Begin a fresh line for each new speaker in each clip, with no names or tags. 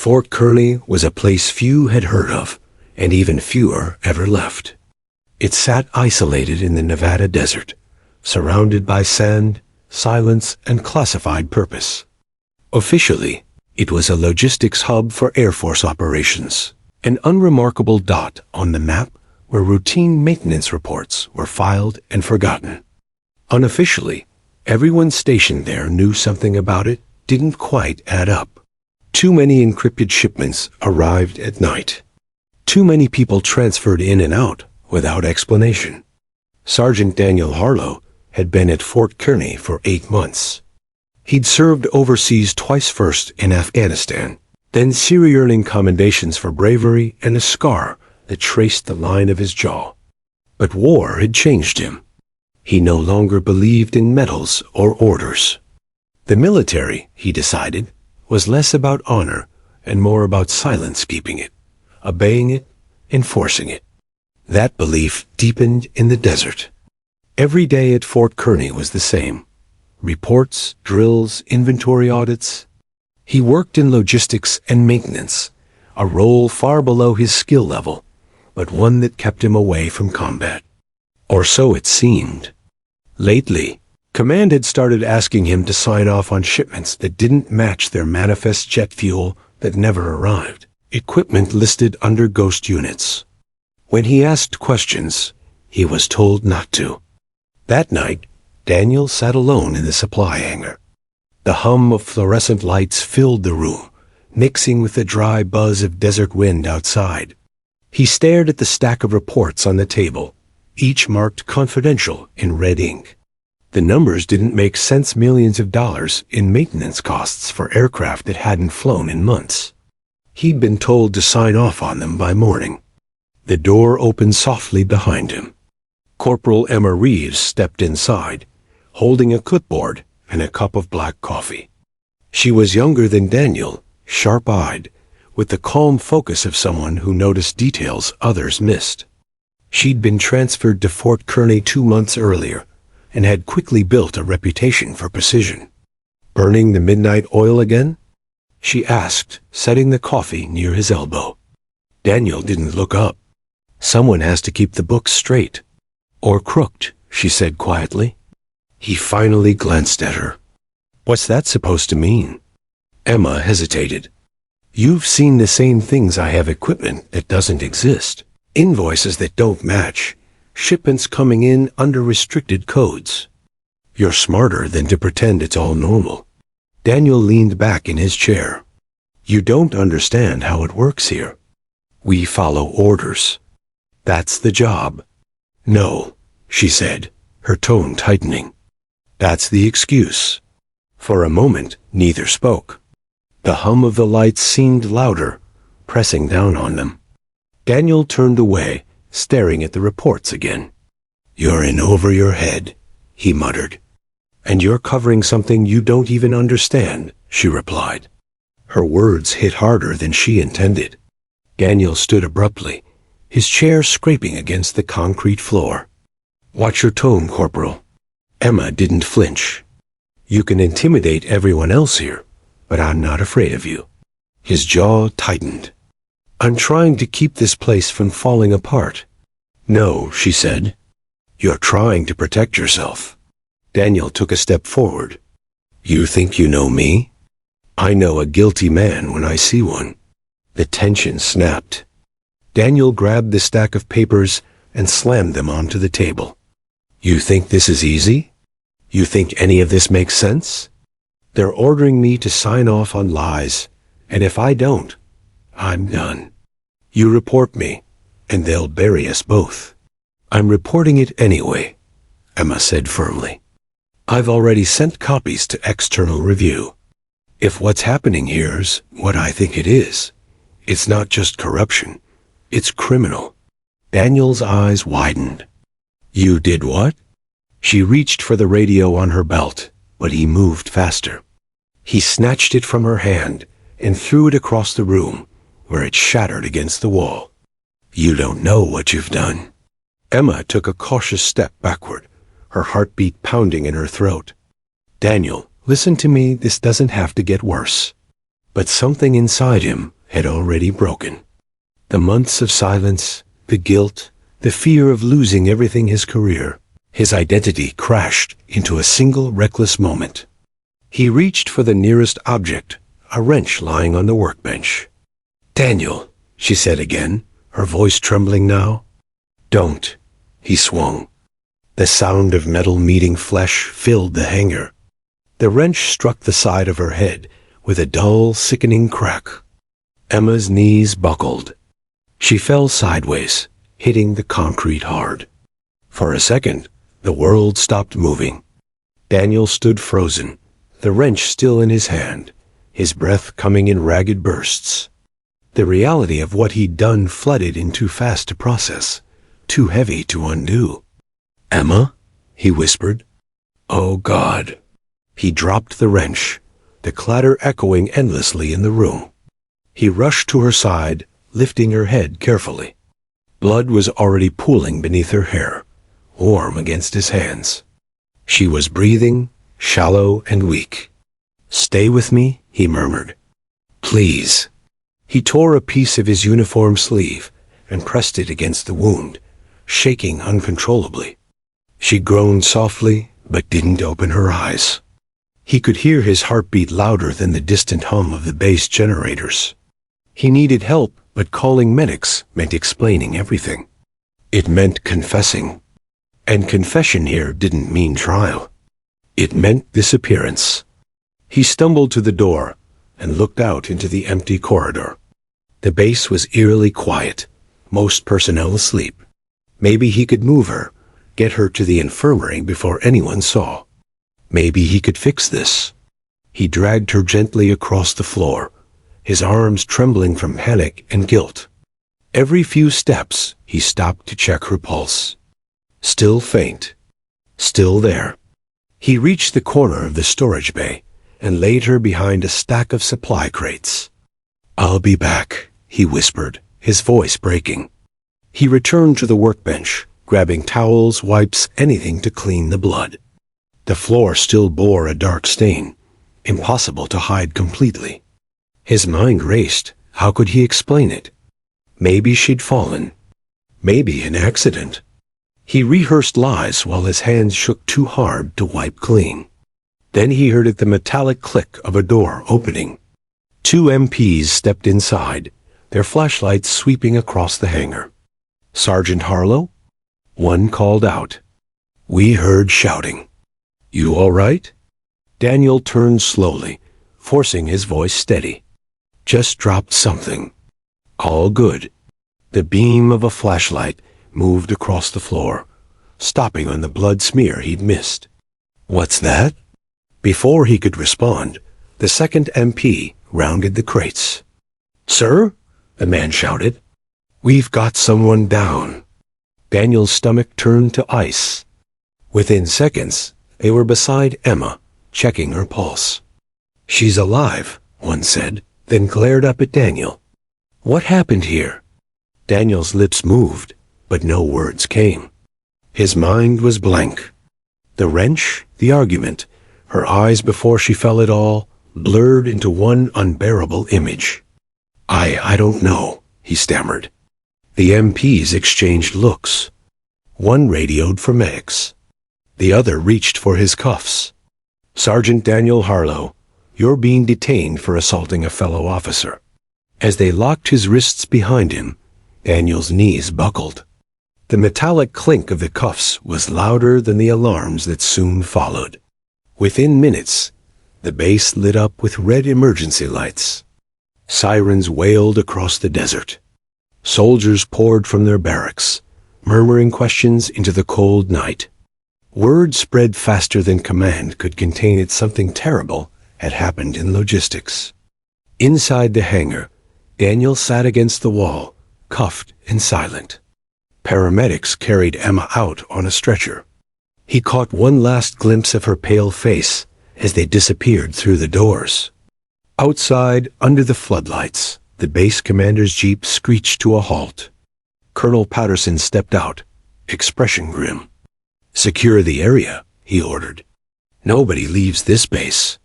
Fort Kearny was a place few had heard of, and even fewer ever left. It sat isolated in the Nevada desert, surrounded by sand, silence, and classified purpose. Officially, it was a logistics hub for Air Force operations, an unremarkable dot on the map where routine maintenance reports were filed and forgotten. Unofficially, everyone stationed there knew something about it didn't quite add up. Too many encrypted shipments arrived at night. Too many people transferred in and out without explanation. Sergeant Daniel Harlow had been at Fort Kearny for 8 months. He'd served overseas twice, first in Afghanistan, then Syria, earning commendations for bravery and a scar that traced the line of his jaw. But war had changed him. He no longer believed in medals or orders. The military, he decided, was less about honor and more about silence, keeping it, obeying it, enforcing it. That belief deepened in the desert. Every day at Fort Kearny was the same. Reports, drills, inventory audits. He worked in logistics and maintenance, a role far below his skill level, but one that kept him away from combat. Or so it seemed. Lately, Command had started asking him to sign off on shipments that didn't match their manifest jet fuel that never arrived, equipment listed under ghost units. When he asked questions, he was told not to. That night, Daniel sat alone in the supply hangar. The hum of fluorescent lights filled the room, mixing with the dry buzz of desert wind outside. He stared at the stack of reports on the table, each marked confidential in red ink. The numbers didn't make sense. Millions of dollars in maintenance costs for aircraft that hadn't flown in months. He'd been told to sign off on them by morning. The door opened softly behind him. Corporal Emma Reeves stepped inside, holding a clipboard and a cup of black coffee. She was younger than Daniel, sharp-eyed, with the calm focus of someone who noticed details others missed. She'd been transferred to Fort Kearny 2 months earlier, and had quickly built a reputation for precision. "Burning the midnight oil again?" she asked, setting the coffee near his elbow. Daniel didn't look up. "Someone has to keep the books straight. Or crooked," she said quietly. He finally glanced at her. "What's that supposed to mean?" Emma hesitated. "You've seen the same things I have: equipment that doesn't exist, invoices that don't match, shipments coming in under restricted codes. You're smarter than to pretend it's all normal." Daniel leaned back in his chair. "You don't understand how it works here. We follow orders. That's the job." "No," she said, her tone tightening. "That's the excuse." For a moment, neither spoke. The hum of the lights seemed louder, pressing down on them. Daniel turned away, staring at the reports again. "You're in over your head," he muttered. "And you're covering something you don't even understand," she replied. Her words hit harder than she intended. Daniel stood abruptly, his chair scraping against the concrete floor. "Watch your tone, Corporal." Emma didn't flinch. "You can intimidate everyone else here, but I'm not afraid of you." His jaw tightened. "I'm trying to keep this place from falling apart." "No," she said. "You're trying to protect yourself." Daniel took a step forward. "You think you know me? I know a guilty man when I see one." The tension snapped. Daniel grabbed the stack of papers and slammed them onto the table. "You think this is easy? You think any of this makes sense? They're ordering me to sign off on lies, and if I don't, I'm done. You report me, and they'll bury us both." "I'm reporting it anyway," Emma said firmly. "I've already sent copies to external review. If what's happening here's what I think it is, it's not just corruption, it's criminal." Daniel's eyes widened. "You did what?" She reached for the radio on her belt, but he moved faster. He snatched it from her hand and threw it across the room, where it shattered against the wall. "You don't know what you've done." Emma took a cautious step backward, her heartbeat pounding in her throat. "Daniel, listen to me, this doesn't have to get worse." But something inside him had already broken. The months of silence, the guilt, the fear of losing everything, his career, his identity, crashed into a single reckless moment. He reached for the nearest object, a wrench lying on the workbench. "Daniel," she said again, her voice trembling now. "Don't." He swung. The sound of metal meeting flesh filled the hangar. The wrench struck the side of her head with a dull, sickening crack. Emma's knees buckled. She fell sideways, hitting the concrete hard. For a second, the world stopped moving. Daniel stood frozen, the wrench still in his hand, his breath coming in ragged bursts. The reality of what he'd done flooded in too fast to process, too heavy to undo. "Emma?" he whispered. "Oh, God." He dropped the wrench, the clatter echoing endlessly in the room. He rushed to her side, lifting her head carefully. Blood was already pooling beneath her hair, warm against his hands. She was breathing, shallow and weak. "Stay with me," he murmured. "Please." He tore a piece of his uniform sleeve and pressed it against the wound, shaking uncontrollably. She groaned softly, but didn't open her eyes. He could hear his heartbeat louder than the distant hum of the base generators. He needed help, but calling medics meant explaining everything. It meant confessing. And confession here didn't mean trial. It meant disappearance. He stumbled to the door and looked out into the empty corridor. The base was eerily quiet, most personnel asleep. Maybe he could move her, get her to the infirmary before anyone saw. Maybe he could fix this. He dragged her gently across the floor, his arms trembling from panic and guilt. Every few steps, he stopped to check her pulse. Still faint. Still there. He reached the corner of the storage bay and laid her behind a stack of supply crates. "I'll be back," he whispered, his voice breaking. He returned to the workbench, grabbing towels, wipes, anything to clean the blood. The floor still bore a dark stain, impossible to hide completely. His mind raced. How could he explain it? Maybe she'd fallen. Maybe an accident. He rehearsed lies while his hands shook too hard to wipe clean. Then he heard the metallic click of a door opening. 2 MPs stepped inside, their flashlights sweeping across the hangar. "Sergeant Harlow?" One called out. We heard shouting. "You all right?" Daniel turned slowly, forcing his voice steady. "Just dropped something." "All good." The beam of a flashlight moved across the floor, stopping on the blood smear he'd missed. "What's that?" Before he could respond, the second MP rounded the crates. "Sir?" the man shouted. "We've got someone down." Daniel's stomach turned to ice. Within seconds, they were beside Emma, checking her pulse. "She's alive," one said, then glared up at Daniel. "What happened here?" Daniel's lips moved, but no words came. His mind was blank. The wrench, the argument, her eyes before she fell it all, blurred into one unbearable image. I don't know," he stammered. The MPs exchanged looks. One radioed for medics. The other reached for his cuffs. "Sergeant Daniel Harlow, you're being detained for assaulting a fellow officer." As they locked his wrists behind him, Daniel's knees buckled. The metallic clink of the cuffs was louder than the alarms that soon followed. Within minutes, the base lit up with red emergency lights. Sirens wailed across the desert. Soldiers poured from their barracks, murmuring questions into the cold night. Word spread faster than command could contain it. Something terrible had happened in logistics. Inside the hangar, Daniel sat against the wall, cuffed and silent. Paramedics carried Emma out on a stretcher. He caught one last glimpse of her pale face as they disappeared through the doors. Outside, under the floodlights, the base commander's jeep screeched to a halt. Colonel Patterson stepped out, expression grim. "Secure the area," he ordered. "Nobody leaves this base."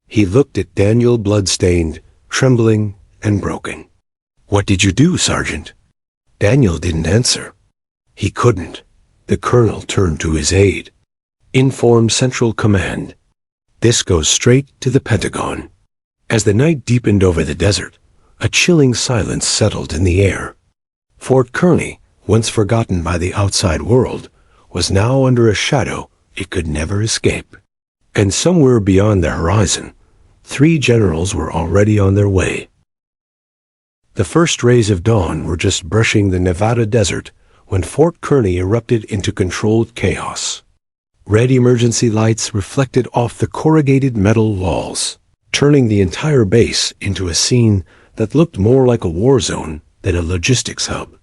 He looked at Daniel, blood-stained, trembling, and broken. "What did you do, Sergeant?" Daniel didn't answer. He couldn't. The colonel turned to his aide. "Inform Central Command. This goes straight to the Pentagon." As the night deepened over the desert, a chilling silence settled in the air. Fort Kearny, once forgotten by the outside world, was now under a shadow it could never escape. And somewhere beyond the horizon, 3 generals were already on their way. The first rays of dawn were just brushing the Nevada desert when Fort Kearny erupted into controlled chaos. Red emergency lights reflected off the corrugated metal walls, turning the entire base into a scene that looked more like a war zone than a logistics hub.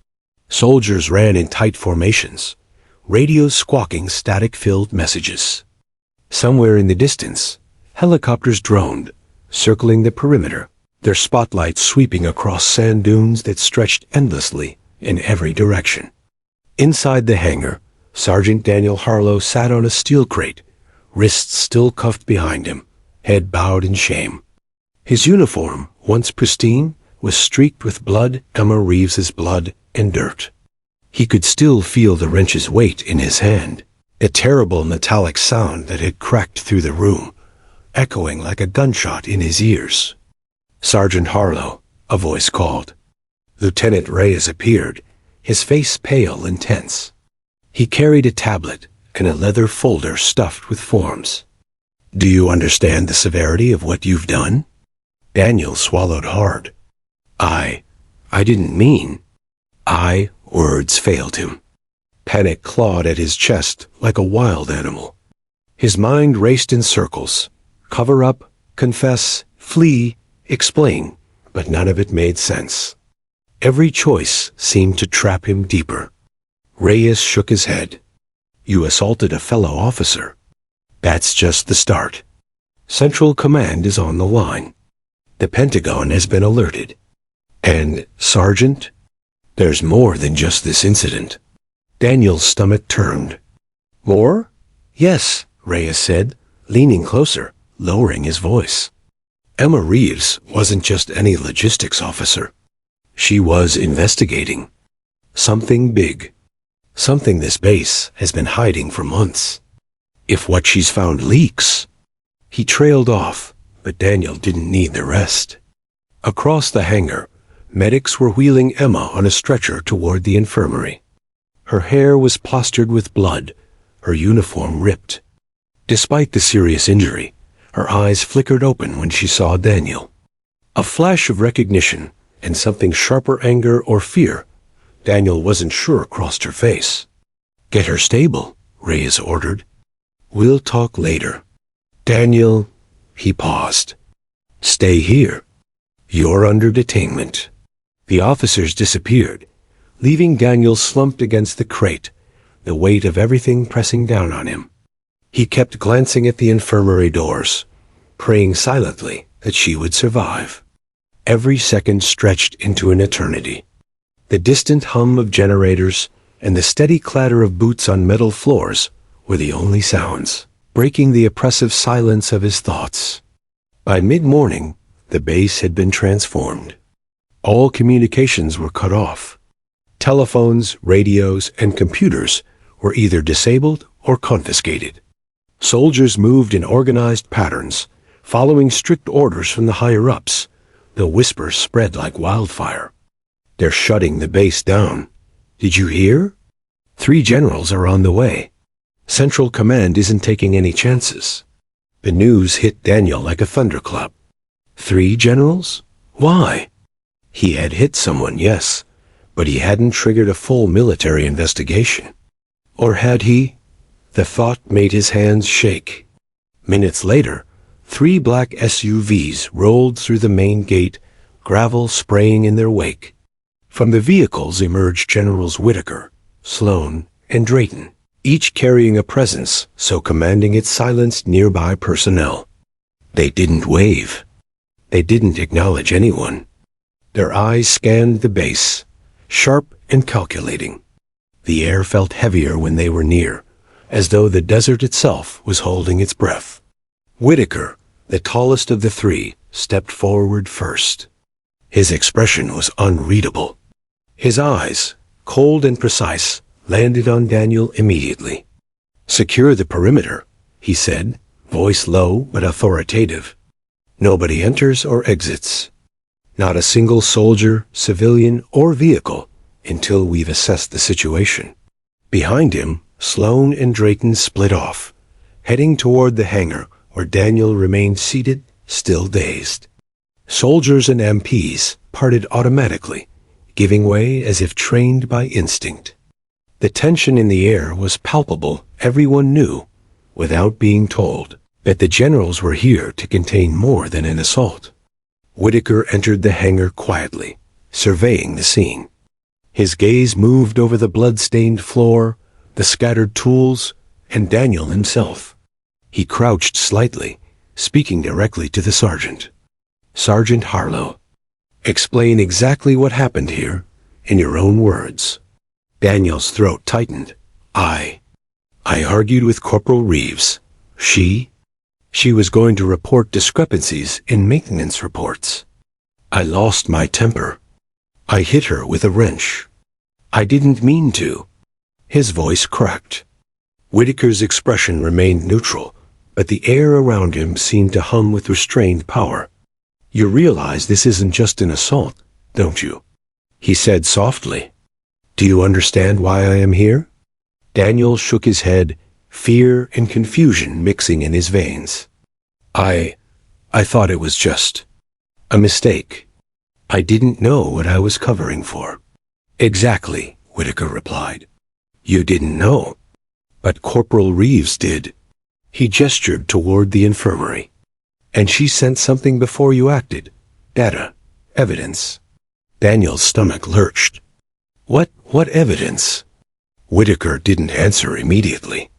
Soldiers ran in tight formations, radios squawking static-filled messages. Somewhere in the distance, helicopters droned, circling the perimeter, their spotlights sweeping across sand dunes that stretched endlessly in every direction. Inside the hangar, Sergeant Daniel Harlow sat on a steel crate, wrists still cuffed behind him, head bowed in shame. His uniform, once pristine, was streaked with blood, Emma Reeves's blood, and dirt. He could still feel the wrench's weight in his hand, a terrible metallic sound that had cracked through the room, echoing like a gunshot in his ears. "Sergeant Harlow," a voice called. Lieutenant Reyes appeared, his face pale and tense. He carried a tablet and a leather folder stuffed with forms. "Do you understand the severity of what you've done?" Daniel swallowed hard. I didn't mean. Words failed him. Panic clawed at his chest like a wild animal. His mind raced in circles. Cover up, confess, flee, explain, but none of it made sense. Every choice seemed to trap him deeper. Reyes shook his head. "You assaulted a fellow officer. That's just the start. Central Command is on the line. The Pentagon has been alerted. And, Sergeant, there's more than just this incident." Daniel's stomach turned. "More?" "Yes," Reyes said, leaning closer, lowering his voice. Emma Reeves wasn't just any logistics officer. She was investigating. Something big. Something this base has been hiding for months. If what she's found leaks... He trailed off, but Daniel didn't need the rest. Across the hangar, medics were wheeling Emma on a stretcher toward the infirmary. Her hair was plastered with blood, her uniform ripped. Despite the serious injury, her eyes flickered open when she saw Daniel. A flash of recognition and something sharper anger or fear, Daniel wasn't sure, crossed her face. "Get her stable," Reyes ordered. "We'll talk later." "Daniel," he paused. "Stay here. You're under detainment." The officers disappeared, leaving Daniel slumped against the crate, the weight of everything pressing down on him. He kept glancing at the infirmary doors, praying silently that she would survive. Every second stretched into an eternity. The distant hum of generators and the steady clatter of boots on metal floors were the only sounds, breaking the oppressive silence of his thoughts. By mid-morning, the base had been transformed. All communications were cut off. Telephones, radios, and computers were either disabled or confiscated. Soldiers moved in organized patterns, following strict orders from the higher-ups. The whispers spread like wildfire. "They're shutting the base down. Did you hear? 3 generals are on the way. Central Command isn't taking any chances." The news hit Daniel like a thunderclap. 3 generals? Why? He had hit someone, yes, but he hadn't triggered a full military investigation. Or had he? The thought made his hands shake. Minutes later, 3 black SUVs rolled through the main gate, gravel spraying in their wake. From the vehicles emerged Generals Whitaker, Sloan, and Drayton, each carrying a presence so commanding it silenced nearby personnel. They didn't wave. They didn't acknowledge anyone. Their eyes scanned the base, sharp and calculating. The air felt heavier when they were near, as though the desert itself was holding its breath. Whitaker, the tallest of the 3, stepped forward first. His expression was unreadable. His eyes, cold and precise, landed on Daniel immediately. "Secure the perimeter," he said, voice low but authoritative. "Nobody enters or exits. Not a single soldier, civilian, or vehicle until we've assessed the situation." Behind him, Sloane and Drayton split off, heading toward the hangar where Daniel remained seated, still dazed. Soldiers and MPs parted automatically, giving way as if trained by instinct. The tension in the air was palpable. Everyone knew, without being told, that the generals were here to contain more than an assault. Whitaker entered the hangar quietly, surveying the scene. His gaze moved over the blood-stained floor, the scattered tools, and Daniel himself. He crouched slightly, speaking directly to the sergeant. "Sergeant Harlow, explain exactly what happened here, in your own words." Daniel's throat tightened. I argued with Corporal Reeves. She was going to report discrepancies in maintenance reports. I lost my temper. I hit her with a wrench. I didn't mean to. His voice cracked. Whitaker's expression remained neutral, but the air around him seemed to hum with restrained power. "You realize this isn't just an assault, don't you?" he said softly. "Do you understand why I am here?" Daniel shook his head, fear and confusion mixing in his veins. I thought it was just a mistake. I didn't know what I was covering for." "Exactly," Whitaker replied. "You didn't know. But Corporal Reeves did." He gestured toward the infirmary. "And she sent something before you acted. Data. Evidence." Daniel's stomach lurched. What evidence?" Whitaker didn't answer immediately.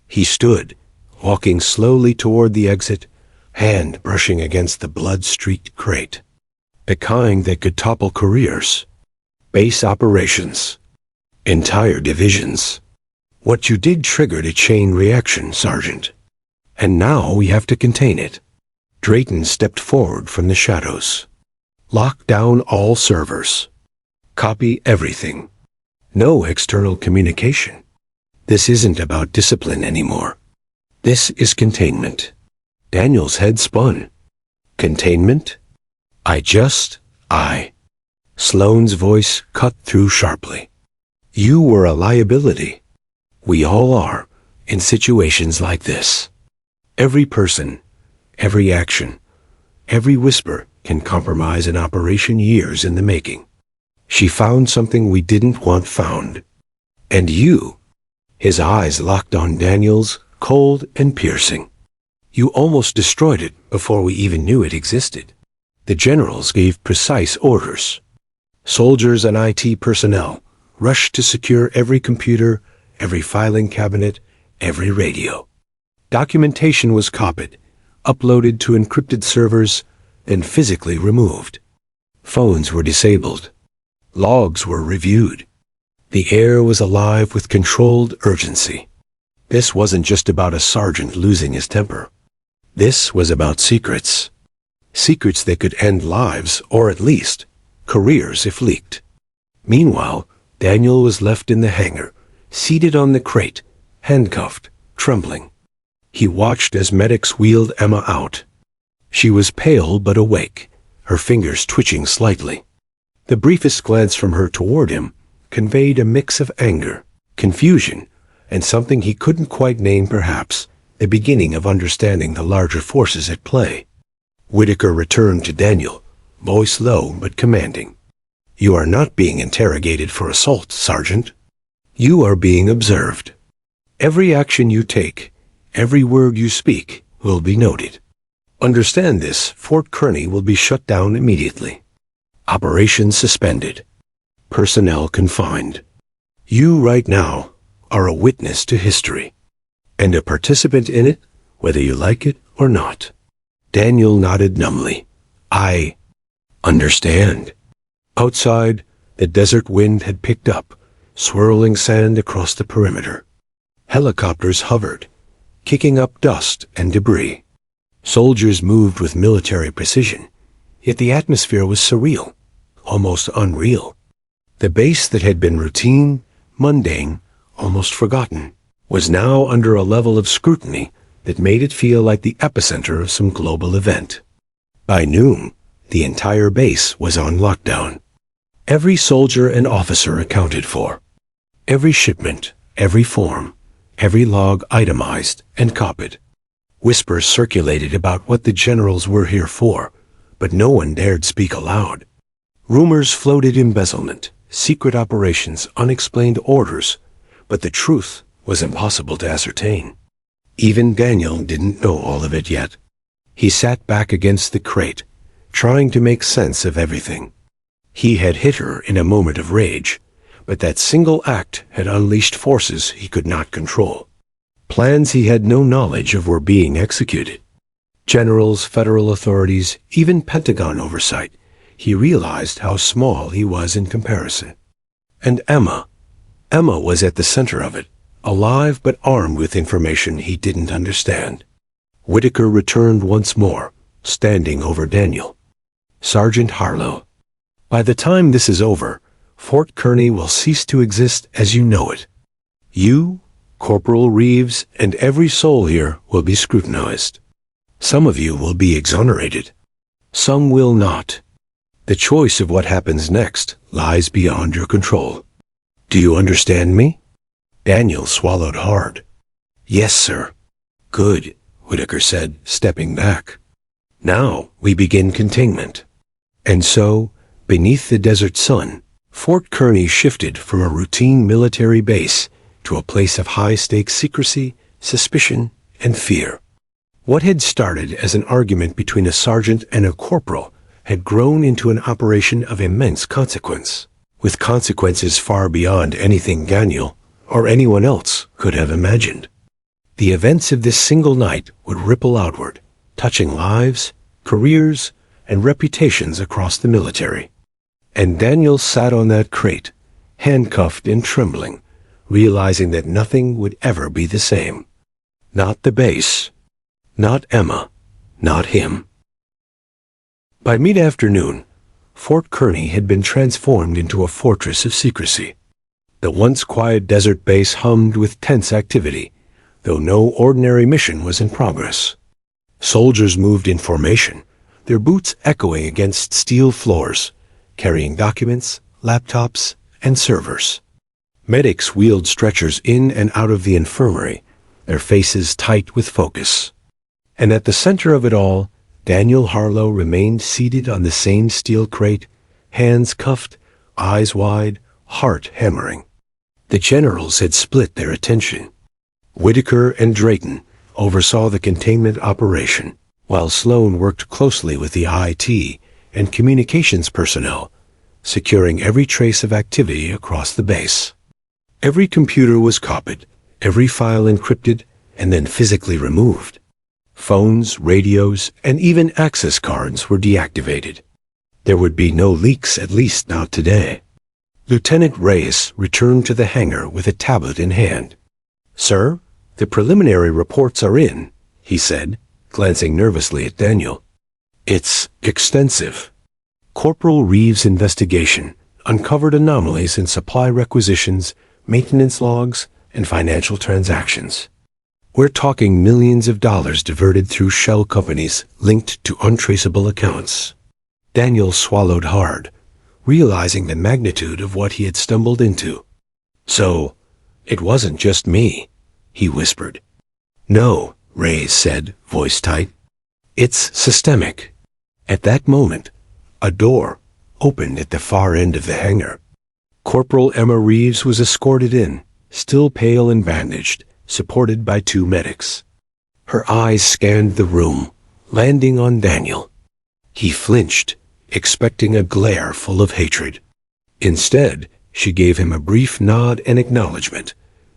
He stood, walking slowly toward the exit, hand brushing against the blood-streaked crate. "The kind that could topple careers. Base operations. Entire divisions. What you did triggered a chain reaction, Sergeant. And now we have to contain it." Drayton stepped forward from the shadows. "Lock down all servers. Copy everything. No external communication. This isn't about discipline anymore. This is containment." Daniel's head spun. "Containment? I." Sloane's voice cut through sharply. "You were a liability. We all are, in situations like this. Every person, every action, every whisper can compromise an operation years in the making. She found something we didn't want found. And you." His eyes locked on Daniel's, cold and piercing. "You almost destroyed it before we even knew it existed." The generals gave precise orders. Soldiers and IT personnel rushed to secure every computer, every filing cabinet, every radio. Documentation was copied, uploaded to encrypted servers, then physically removed. Phones were disabled. Logs were reviewed. The air was alive with controlled urgency. This wasn't just about a sergeant losing his temper. This was about secrets. Secrets that could end lives, or at least careers if leaked. Meanwhile, Daniel was left in the hangar, seated on the crate, handcuffed, trembling. He watched as medics wheeled Emma out. She was pale but awake, her fingers twitching slightly. The briefest glance from her toward him conveyed a mix of anger, confusion, and something he couldn't quite name, perhaps the beginning of understanding the larger forces at play. Whitaker returned to Daniel, voice low but commanding. "You are not being interrogated for assault, Sergeant. You are being observed. Every action you take, every word you speak, will be noted. Understand this, Fort Kearny will be shut down immediately. Operations suspended. Personnel confined. You right now are a witness to history, and a participant in it, whether you like it or not." Daniel nodded numbly. "I understand." Outside, the desert wind had picked up, swirling sand across the perimeter. Helicopters hovered, kicking up dust and debris. Soldiers moved with military precision, yet the atmosphere was surreal, almost unreal. The base that had been routine, mundane, almost forgotten, was now under a level of scrutiny that made it feel like the epicenter of some global event. By noon, the entire base was on lockdown. Every soldier and officer accounted for. Every shipment, every form, every log itemized and copied. Whispers circulated about what the generals were here for, but no one dared speak aloud. Rumors floated: embezzlement, secret operations, unexplained orders, but the truth was impossible to ascertain. Even Daniel didn't know all of it yet. He sat back against the crate, trying to make sense of everything. He had hit her in a moment of rage, but that single act had unleashed forces he could not control. Plans he had no knowledge of were being executed. Generals, federal authorities, even Pentagon oversight. He realized how small he was in comparison. And Emma was at the center of it, alive but armed with information he didn't understand. Whitaker returned once more, standing over Daniel. "Sergeant Harlow, by the time this is over, Fort Kearny will cease to exist as you know it. You, Corporal Reeves, and every soul here will be scrutinized. Some of you will be exonerated. Some will not. The choice of what happens next lies beyond your control. Do you understand me?" Daniel swallowed hard. "Yes, sir." "Good," Whitaker said, stepping back. "Now we begin containment." And so, beneath the desert sun, Fort Kearny shifted from a routine military base to a place of high-stakes secrecy, suspicion, and fear. What had started as an argument between a sergeant and a corporal had grown into an operation of immense consequence, with consequences far beyond anything Daniel or anyone else could have imagined. The events of this single night would ripple outward, touching lives, careers, and reputations across the military. And Daniel sat on that crate, handcuffed and trembling, realizing that nothing would ever be the same. Not the base, not Emma, not him. By mid-afternoon, Fort Kearny had been transformed into a fortress of secrecy. The once quiet desert base hummed with tense activity, though no ordinary mission was in progress. Soldiers moved in formation, their boots echoing against steel floors, carrying documents, laptops, and servers. Medics wheeled stretchers in and out of the infirmary, their faces tight with focus. And at the center of it all, Daniel Harlow remained seated on the same steel crate, hands cuffed, eyes wide, heart hammering. The generals had split their attention. Whitaker and Drayton oversaw the containment operation, while Sloan worked closely with the IT and communications personnel, securing every trace of activity across the base. Every computer was copied, every file encrypted, and then physically removed. Phones, radios, and even access cards were deactivated. There would be no leaks, at least not today. Lieutenant Reyes returned to the hangar with a tablet in hand. "Sir, the preliminary reports are in," he said, glancing nervously at Daniel. "It's extensive. Corporal Reeves' investigation uncovered anomalies in supply requisitions, maintenance logs, and financial transactions. We're talking millions of dollars diverted through shell companies linked to untraceable accounts." Daniel swallowed hard, realizing the magnitude of what he had stumbled into. "So, it wasn't just me," he whispered. "No," Reyes said, voice tight. "It's systemic." At that moment, a door opened at the far end of the hangar. Corporal Emma Reeves was escorted in, still pale and bandaged, supported by two medics. Her eyes scanned the room, landing on Daniel. He flinched, expecting a glare full of hatred. Instead, she gave him a brief nod and acknowledgement,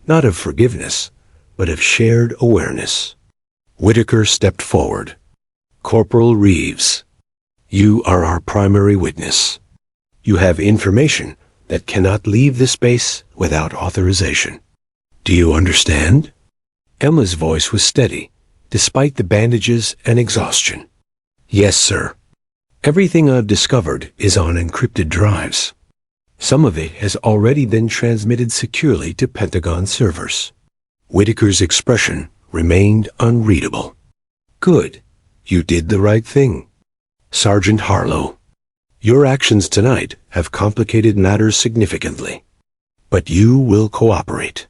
not of forgiveness, but of shared awareness. Whitaker stepped forward. "Corporal Reeves, you are our primary witness. You have information that cannot leave this base without authorization. Do you understand?" Emma's voice was steady, despite the bandages and exhaustion. "Yes, sir." Everything I've discovered is on encrypted drives. Some of it has already been transmitted securely to Pentagon servers. Whitaker's expression remained unreadable. Good. You did the right thing. Sergeant Harlow, your actions tonight have complicated matters significantly. But you will cooperate.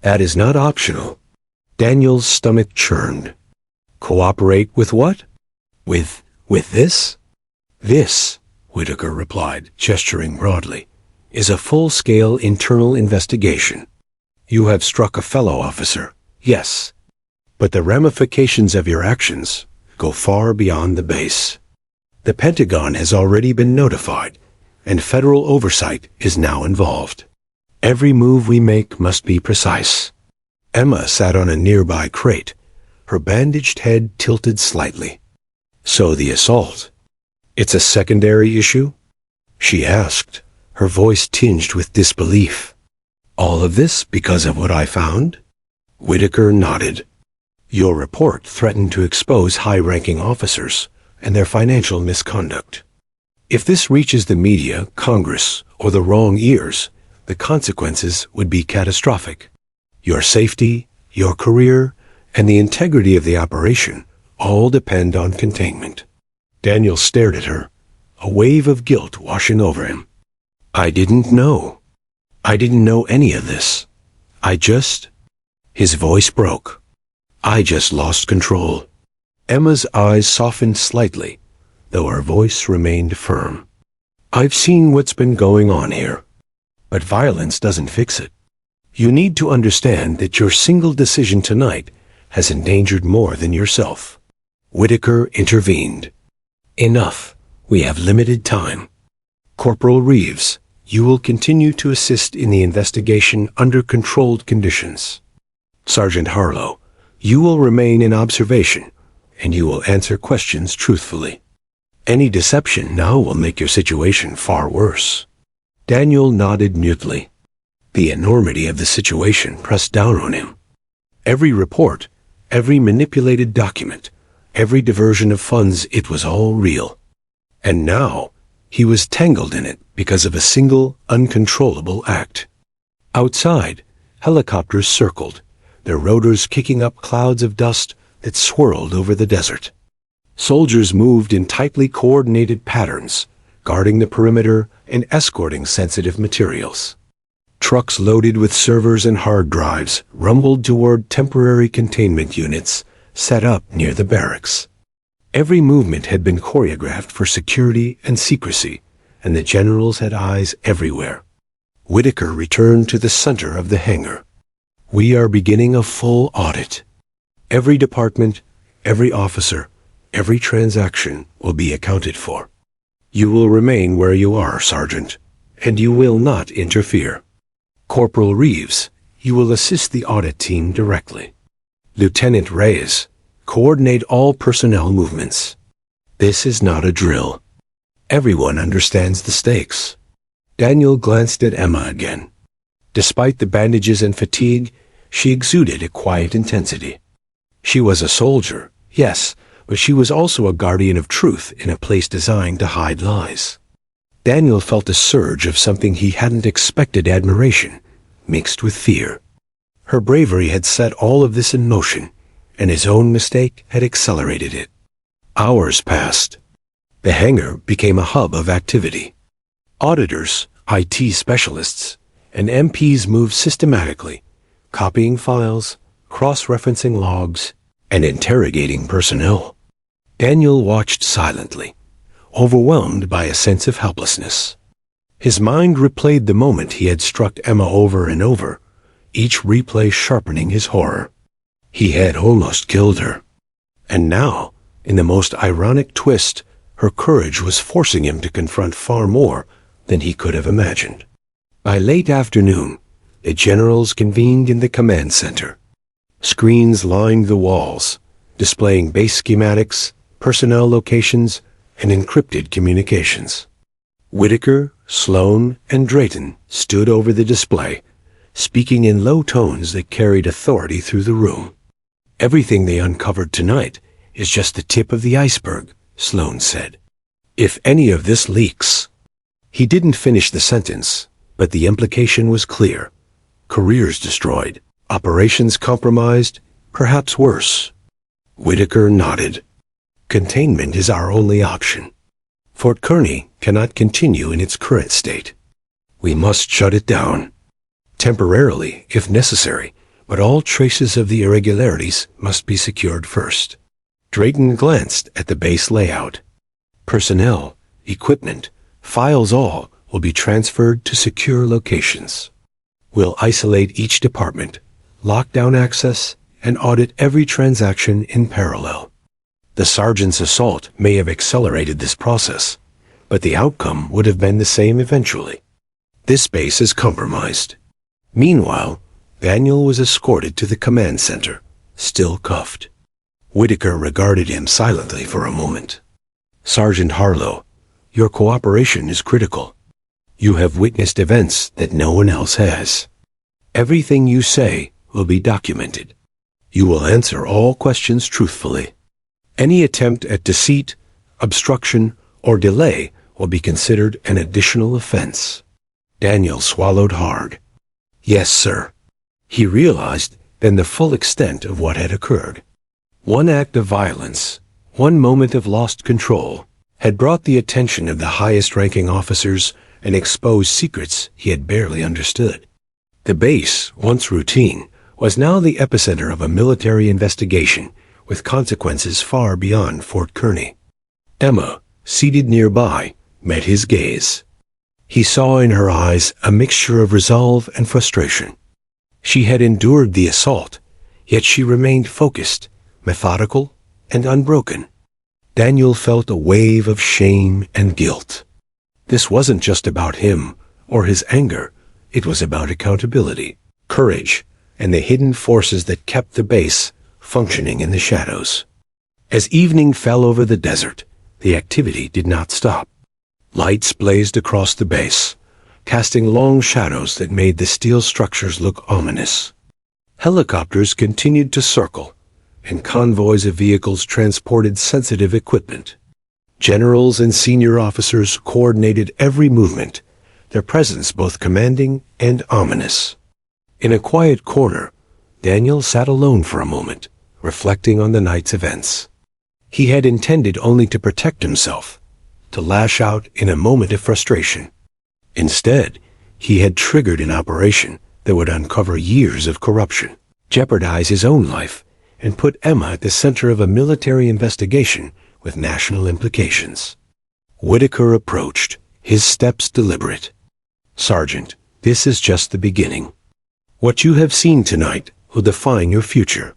That is not optional. Daniel's stomach churned. Cooperate with what? With this? This, Whitaker replied, gesturing broadly, is a full-scale internal investigation. You have struck a fellow officer, yes, but the ramifications of your actions go far beyond the base. The Pentagon has already been notified, and federal oversight is now involved. Every move we make must be precise. Emma sat on a nearby crate, her bandaged head tilted slightly. So the assault. It's a secondary issue? She asked, her voice tinged with disbelief. All of this because of what I found? Whitaker nodded. Your report threatened to expose high-ranking officers and their financial misconduct. If this reaches the media, Congress, or the wrong ears, the consequences would be catastrophic. Your safety, your career, and the integrity of the operation all depend on containment. Daniel stared at her, a wave of guilt washing over him. I didn't know. I didn't know any of this. His voice broke. I just lost control. Emma's eyes softened slightly, though her voice remained firm. I've seen what's been going on here, but violence doesn't fix it. You need to understand that your single decision tonight has endangered more than yourself. Whitaker intervened. Enough. We have limited time. Corporal Reeves, you will continue to assist in the investigation under controlled conditions. Sergeant Harlow, you will remain in observation, and you will answer questions truthfully. Any deception now will make your situation far worse. Daniel nodded mutely. The enormity of the situation pressed down on him. Every report, every manipulated document, every diversion of funds, it was all real. And now, he was tangled in it because of a single, uncontrollable act. Outside, helicopters circled, their rotors kicking up clouds of dust that swirled over the desert. Soldiers moved in tightly coordinated patterns, guarding the perimeter and escorting sensitive materials. Trucks loaded with servers and hard drives rumbled toward temporary containment units set up near the barracks. Every movement had been choreographed for security and secrecy, and the generals had eyes everywhere. Whitaker returned to the center of the hangar. We are beginning a full audit. Every department, every officer, every transaction will be accounted for. You will remain where you are, Sergeant, and you will not interfere. Corporal Reeves, you will assist the audit team directly. Lieutenant Reyes, coordinate all personnel movements. This is not a drill. Everyone understands the stakes. Daniel glanced at Emma again. Despite the bandages and fatigue, she exuded a quiet intensity. She was a soldier, yes, but she was also a guardian of truth in a place designed to hide lies. Daniel felt a surge of something he hadn't expected: admiration, mixed with fear. Her bravery had set all of this in motion, and his own mistake had accelerated it. Hours passed. The hangar became a hub of activity. Auditors, IT specialists, and MPs moved systematically, copying files, cross-referencing logs, and interrogating personnel. Daniel watched silently, overwhelmed by a sense of helplessness. His mind replayed the moment he had struck Emma over and over, each replay sharpening his horror. He had almost killed her. And now, in the most ironic twist, her courage was forcing him to confront far more than he could have imagined. By late afternoon, the generals convened in the command center. Screens lined the walls, displaying base schematics, personnel locations, and encrypted communications. Whitaker, Sloan, and Drayton stood over the display, speaking in low tones that carried authority through the room. Everything they uncovered tonight is just the tip of the iceberg, Sloan said. If any of this leaks. He didn't finish the sentence, but the implication was clear. Careers destroyed, operations compromised, perhaps worse. Whitaker nodded. Containment is our only option. Fort Kearny cannot continue in its current state. We must shut it down. Temporarily, if necessary, but all traces of the irregularities must be secured first. Drayton glanced at the base layout. Personnel, equipment, files all will be transferred to secure locations. We'll isolate each department, lock down access, and audit every transaction in parallel. The sergeant's assault may have accelerated this process, but the outcome would have been the same eventually. This base is compromised. Meanwhile, Daniel was escorted to the command center, still cuffed. Whitaker regarded him silently for a moment. Sergeant Harlow, your cooperation is critical. You have witnessed events that no one else has. Everything you say will be documented. You will answer all questions truthfully. Any attempt at deceit, obstruction, or delay will be considered an additional offense. Daniel swallowed hard. Yes, sir. He realized then the full extent of what had occurred. One act of violence, one moment of lost control, had brought the attention of the highest-ranking officers and exposed secrets he had barely understood. The base, once routine, was now the epicenter of a military investigation with consequences far beyond Fort Kearny. Emma, seated nearby, met his gaze. He saw in her eyes a mixture of resolve and frustration. She had endured the assault, yet she remained focused, methodical, and unbroken. Daniel felt a wave of shame and guilt. This wasn't just about him or his anger. It was about accountability, courage, and the hidden forces that kept the base functioning in the shadows. As evening fell over the desert, the activity did not stop. Lights blazed across the base, casting long shadows that made the steel structures look ominous. Helicopters continued to circle, and convoys of vehicles transported sensitive equipment. Generals and senior officers coordinated every movement, their presence both commanding and ominous. In a quiet corner, Daniel sat alone for a moment, reflecting on the night's events. He had intended only to protect himself, to lash out in a moment of frustration. Instead, he had triggered an operation that would uncover years of corruption, jeopardize his own life, and put Emma at the center of a military investigation with national implications. Whitaker approached, his steps deliberate. Sergeant, this is just the beginning. What you have seen tonight will define your future.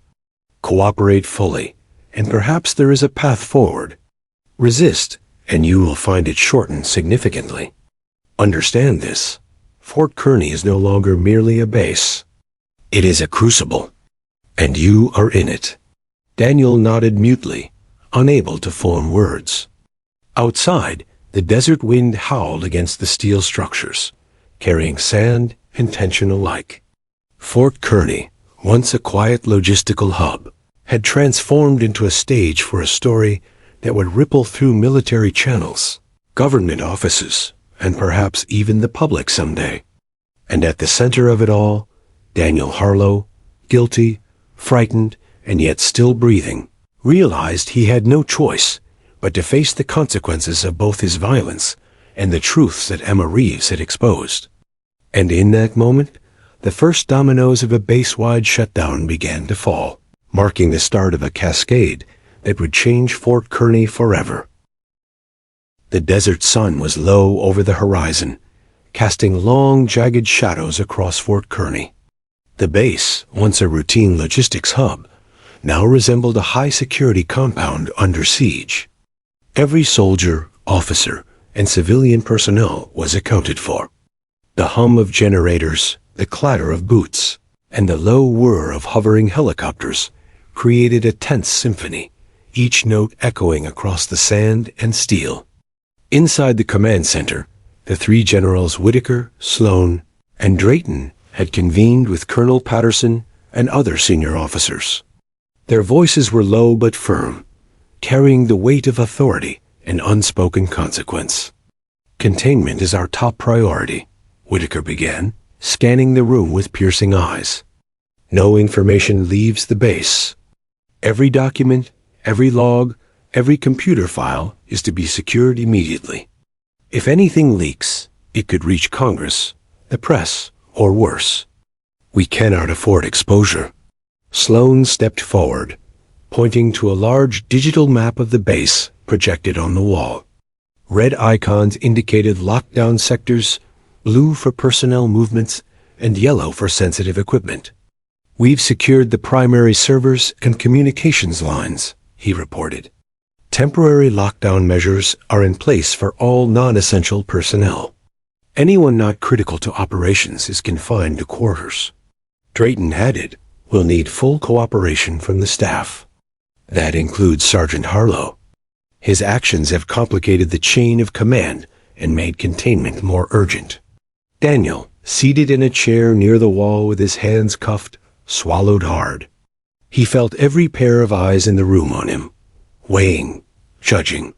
Cooperate fully, and perhaps there is a path forward. Resist, and you will find it shortened significantly. Understand this. Fort Kearny is no longer merely a base. It is a crucible, and you are in it. Daniel nodded mutely, unable to form words. Outside, the desert wind howled against the steel structures, carrying sand and tension alike. Fort Kearny, once a quiet logistical hub, had transformed into a stage for a story that would ripple through military channels, government offices, and perhaps even the public someday. And at the center of it all, Daniel Harlow, guilty, frightened, and yet still breathing, realized he had no choice but to face the consequences of both his violence and the truths that Emma Reeves had exposed. And in that moment, the first dominoes of a base-wide shutdown began to fall, marking the start of a cascade that would change Fort Kearny forever. The desert sun was low over the horizon, casting long, jagged shadows across Fort Kearny. The base, once a routine logistics hub, now resembled a high-security compound under siege. Every soldier, officer, and civilian personnel was accounted for. The hum of generators, the clatter of boots, and the low whir of hovering helicopters created a tense symphony, each note echoing across the sand and steel. Inside the command center, the three generals Whitaker, Sloan, and Drayton had convened with Colonel Patterson and other senior officers. Their voices were low but firm, carrying the weight of authority an unspoken consequence. Containment is our top priority, Whitaker began, scanning the room with piercing eyes. No information leaves the base. Every document, every log, every computer file is to be secured immediately. If anything leaks, it could reach Congress, the press, or worse. We cannot afford exposure. Sloan stepped forward, pointing to a large digital map of the base projected on the wall. Red icons indicated lockdown sectors, blue for personnel movements, and yellow for sensitive equipment. We've secured the primary servers and communications lines, he reported. Temporary lockdown measures are in place for all non-essential personnel. Anyone not critical to operations is confined to quarters. Drayton added, "We'll need full cooperation from the staff. That includes Sergeant Harlow. His actions have complicated the chain of command and made containment more urgent." Daniel, seated in a chair near the wall with his hands cuffed, swallowed hard. He felt every pair of eyes in the room on him, weighing, judging.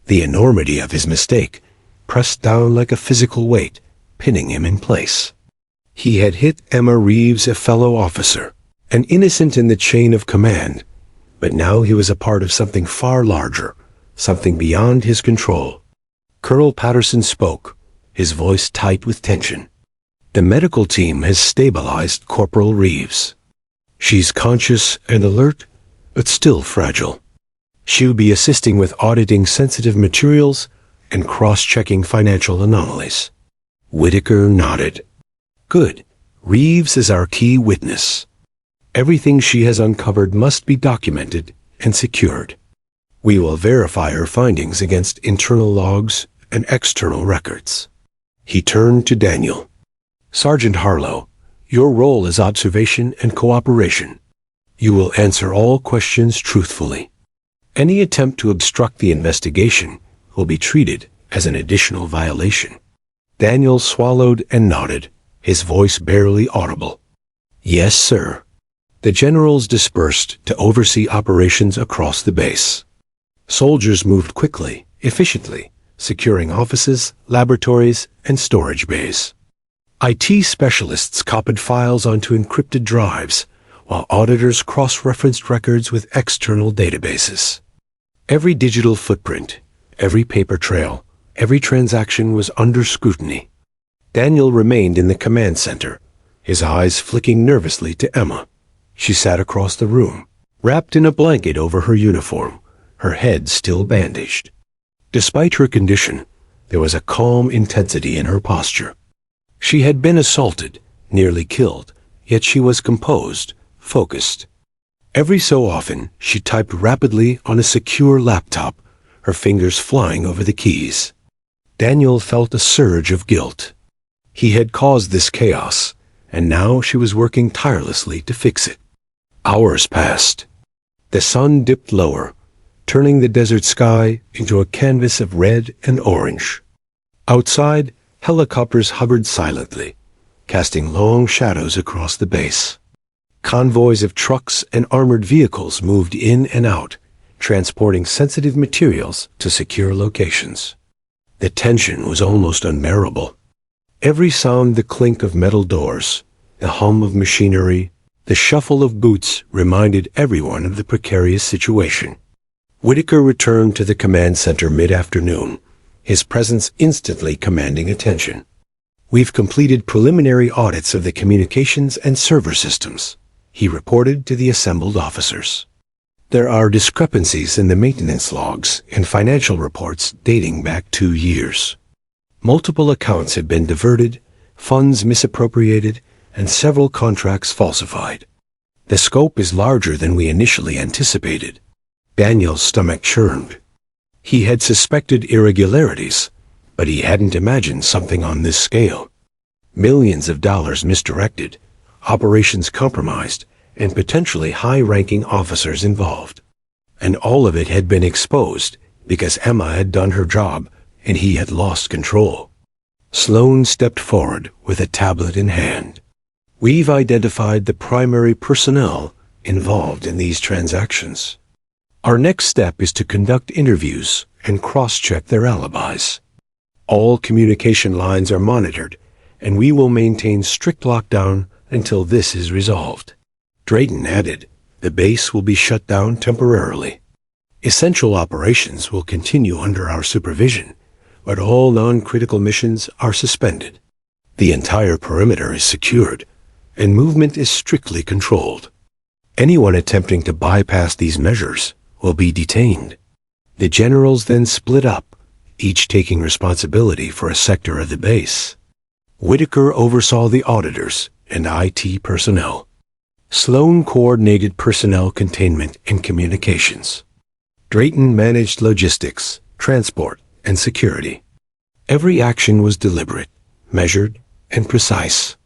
The enormity of his mistake pressed down like a physical weight, pinning him in place. He had hit Emma Reeves, a fellow officer, an innocent in the chain of command, but now he was a part of something far larger, something beyond his control. Colonel Patterson spoke, his voice tight with tension. "The medical team has stabilized Corporal Reeves. She's conscious and alert, but still fragile. She'll be assisting with auditing sensitive materials and cross-checking financial anomalies." Whitaker nodded. "Good. Reeves is our key witness. Everything she has uncovered must be documented and secured. We will verify her findings against internal logs and external records." He turned to Daniel. "Sergeant Harlow, your role is observation and cooperation. You will answer all questions truthfully. Any attempt to obstruct the investigation will be treated as an additional violation." Daniel swallowed and nodded, his voice barely audible. "Yes, sir." The generals dispersed to oversee operations across the base. Soldiers moved quickly, efficiently, securing offices, laboratories, and storage bays. IT specialists copied files onto encrypted drives, while auditors cross-referenced records with external databases. Every digital footprint, every paper trail, every transaction was under scrutiny. Daniel remained in the command center, his eyes flicking nervously to Emma. She sat across the room, wrapped in a blanket over her uniform, her head still bandaged. Despite her condition, there was a calm intensity in her posture. She had been assaulted, nearly killed, yet she was composed, focused. Every so often, she typed rapidly on a secure laptop, her fingers flying over the keys. Daniel felt a surge of guilt. He had caused this chaos, and now she was working tirelessly to fix it. Hours passed. The sun dipped lower, turning the desert sky into a canvas of red and orange. Outside, helicopters hovered silently, casting long shadows across the base. Convoys of trucks and armored vehicles moved in and out, transporting sensitive materials to secure locations. The tension was almost unbearable. Every sound, the clink of metal doors, the hum of machinery, the shuffle of boots reminded everyone of the precarious situation. Whitaker returned to the command center mid-afternoon, his presence instantly commanding attention. "We've completed preliminary audits of the communications and server systems," he reported to the assembled officers. "There are discrepancies in the maintenance logs and financial reports dating back 2 years. Multiple accounts have been diverted, funds misappropriated, and several contracts falsified. The scope is larger than we initially anticipated." Daniel's stomach churned. He had suspected irregularities, but he hadn't imagined something on this scale. Millions of dollars misdirected, operations compromised, and potentially high-ranking officers involved. And all of it had been exposed because Emma had done her job and he had lost control. Sloan stepped forward with a tablet in hand. "We've identified the primary personnel involved in these transactions. Our next step is to conduct interviews and cross-check their alibis. All communication lines are monitored, and we will maintain strict lockdown until this is resolved." Drayton added, "The base will be shut down temporarily. Essential operations will continue under our supervision, but all non-critical missions are suspended. The entire perimeter is secured, and movement is strictly controlled. Anyone attempting to bypass these measures will be detained." The generals then split up, each taking responsibility for a sector of the base. Whitaker oversaw the auditors and IT personnel. Sloan coordinated personnel containment and communications. Drayton managed logistics, transport, and security. Every action was deliberate, measured, and precise.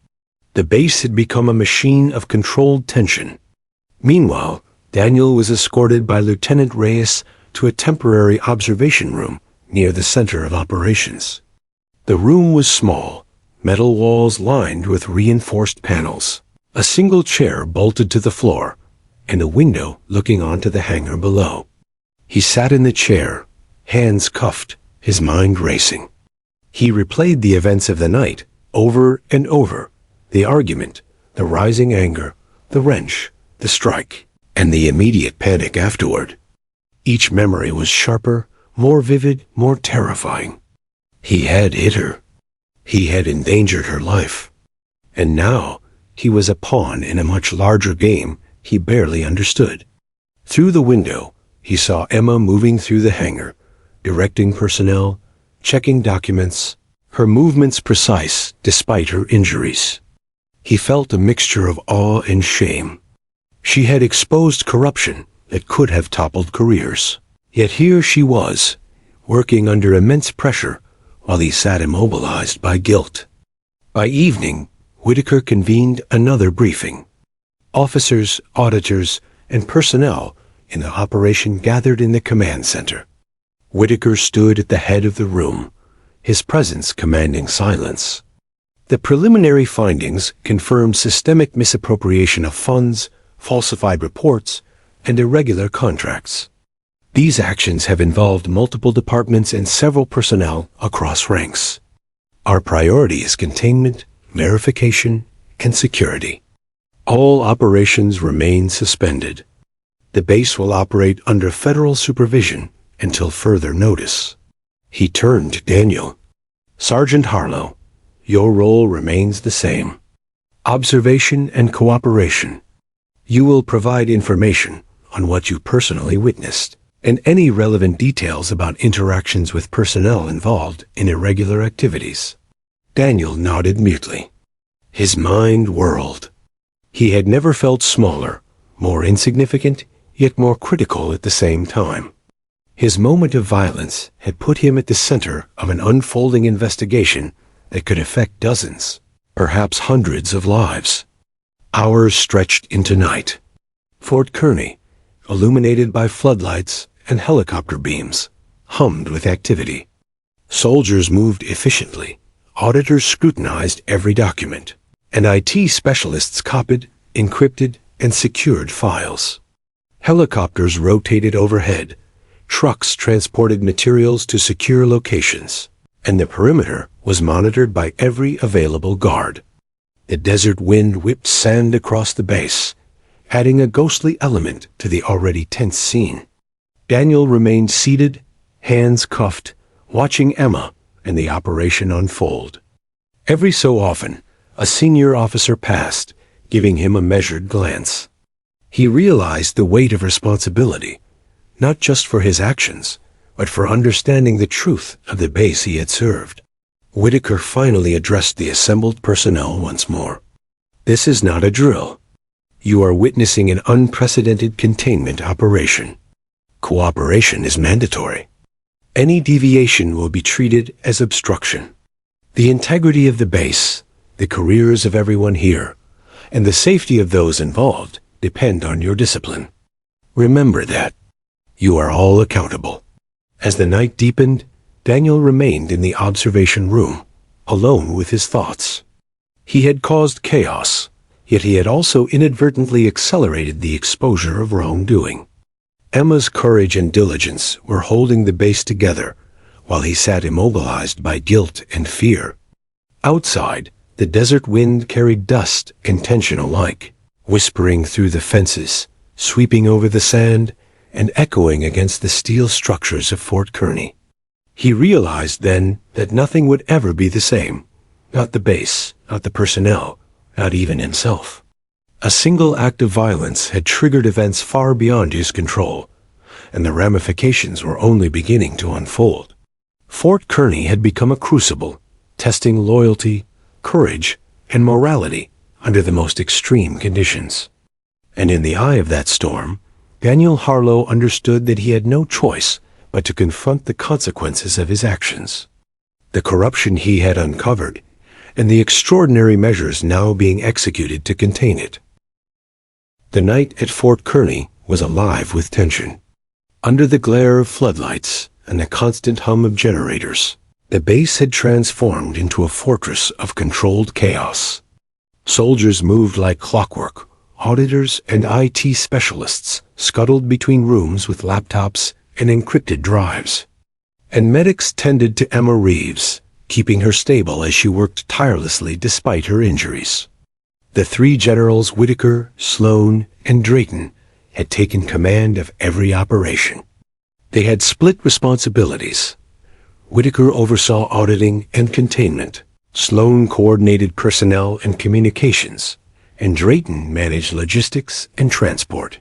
The base had become a machine of controlled tension. Meanwhile, Daniel was escorted by Lieutenant Reyes to a temporary observation room near the center of operations. The room was small, metal walls lined with reinforced panels, a single chair bolted to the floor, and a window looking onto the hangar below. He sat in the chair, hands cuffed, his mind racing. He replayed the events of the night over and over, the argument, the rising anger, the wrench, the strike, and the immediate panic afterward. Each memory was sharper, more vivid, more terrifying. He had hit her. He had endangered her life. And now he was a pawn in a much larger game he barely understood. Through the window, he saw Emma moving through the hangar, directing personnel, checking documents, her movements precise despite her injuries. He felt a mixture of awe and shame. She had exposed corruption that could have toppled careers. Yet here she was, working under immense pressure while he sat immobilized by guilt. By evening, Whitaker convened another briefing. Officers, auditors, and personnel in the operation gathered in the command center. Whitaker stood at the head of the room, his presence commanding silence. The preliminary findings confirmed systemic misappropriation of funds, falsified reports, and irregular contracts. These actions have involved multiple departments and several personnel across ranks. Our priority is containment, verification, and security. All operations remain suspended. The base will operate under federal supervision until further notice. He turned to Daniel. "Sergeant Harlow, your role remains the same. Observation and cooperation. You will provide information on what you personally witnessed and any relevant details about interactions with personnel involved in irregular activities." Daniel nodded mutely. His mind whirled. He had never felt smaller, more insignificant, yet more critical at the same time. His moment of violence had put him at the center of an unfolding investigation that could affect dozens, perhaps hundreds of lives. Hours stretched into night. Fort Kearny, illuminated by floodlights and helicopter beams, hummed with activity. Soldiers moved efficiently, auditors scrutinized every document, and IT specialists copied, encrypted, and secured files. Helicopters rotated overhead, trucks transported materials to secure locations, and the perimeter was monitored by every available guard. The desert wind whipped sand across the base, adding a ghostly element to the already tense scene. Daniel remained seated, hands cuffed, watching Emma and the operation unfold. Every so often, a senior officer passed, giving him a measured glance. He realized the weight of responsibility, not just for his actions, but for understanding the truth of the base he had served. Whitaker finally addressed the assembled personnel once more. "This is not a drill. You are witnessing an unprecedented containment operation. Cooperation is mandatory. Any deviation will be treated as obstruction. The integrity of the base, the careers of everyone here, and the safety of those involved depend on your discipline. Remember that. You are all accountable." As the night deepened, Daniel remained in the observation room, alone with his thoughts. He had caused chaos, yet he had also inadvertently accelerated the exposure of wrongdoing. Emma's courage and diligence were holding the base together, while he sat immobilized by guilt and fear. Outside, the desert wind carried dust and tension alike, whispering through the fences, sweeping over the sand, and echoing against the steel structures of Fort Kearny. He realized then that nothing would ever be the same. Not the base, not the personnel, not even himself. A single act of violence had triggered events far beyond his control, and the ramifications were only beginning to unfold. Fort Kearny had become a crucible, testing loyalty, courage, and morality under the most extreme conditions. And in the eye of that storm, Daniel Harlow understood that he had no choice but to confront the consequences of his actions. The corruption he had uncovered, and the extraordinary measures now being executed to contain it. The night at Fort Kearny was alive with tension. Under the glare of floodlights and the constant hum of generators, the base had transformed into a fortress of controlled chaos. Soldiers moved like clockwork. Auditors and IT specialists scuttled between rooms with laptops and encrypted drives. And medics tended to Emma Reeves, keeping her stable as she worked tirelessly despite her injuries. The three generals Whitaker, Sloan, and Drayton had taken command of every operation. They had split responsibilities. Whitaker oversaw auditing and containment. Sloan coordinated personnel and communications, and Drayton managed logistics and transport.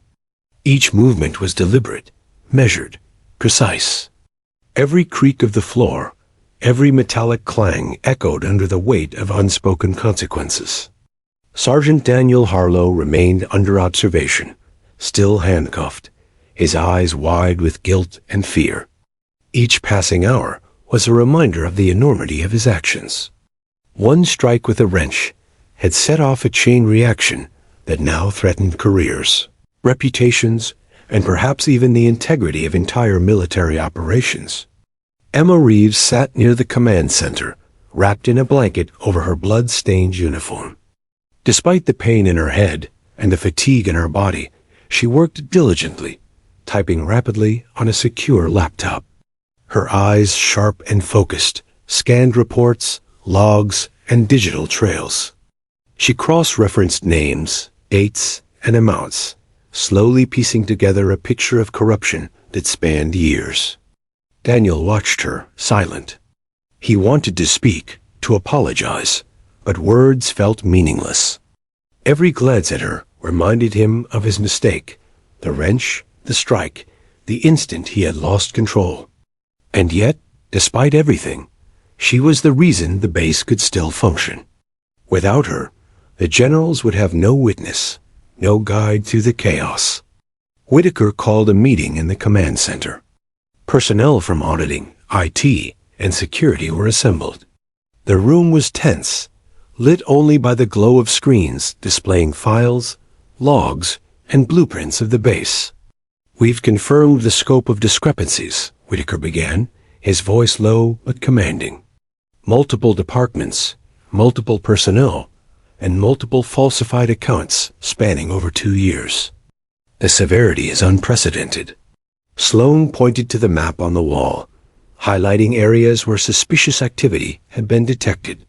Each movement was deliberate, measured, precise. Every creak of the floor, every metallic clang echoed under the weight of unspoken consequences. Sergeant Daniel Harlow remained under observation, still handcuffed, his eyes wide with guilt and fear. Each passing hour was a reminder of the enormity of his actions. One strike with a wrench had set off a chain reaction that now threatened careers, reputations, and perhaps even the integrity of entire military operations. Emma Reeves sat near the command center, wrapped in a blanket over her blood-stained uniform. Despite the pain in her head and the fatigue in her body, she worked diligently, typing rapidly on a secure laptop. Her eyes, sharp and focused, scanned reports, logs, and digital trails. She cross-referenced names, dates, and amounts, slowly piecing together a picture of corruption that spanned years. Daniel watched her, silent. He wanted to speak, to apologize, but words felt meaningless. Every glance at her reminded him of his mistake, the wrench, the strike, the instant he had lost control. And yet, despite everything, she was the reason the base could still function. Without her, the generals would have no witness, no guide through the chaos. Whitaker called a meeting in the command center. Personnel from auditing, IT, and security were assembled. The room was tense, lit only by the glow of screens displaying files, logs, and blueprints of the base. "We've confirmed the scope of discrepancies," Whitaker began, his voice low but commanding. "Multiple departments, multiple personnel, and multiple falsified accounts spanning over 2 years. The severity is unprecedented." Sloan pointed to the map on the wall, highlighting areas where suspicious activity had been detected.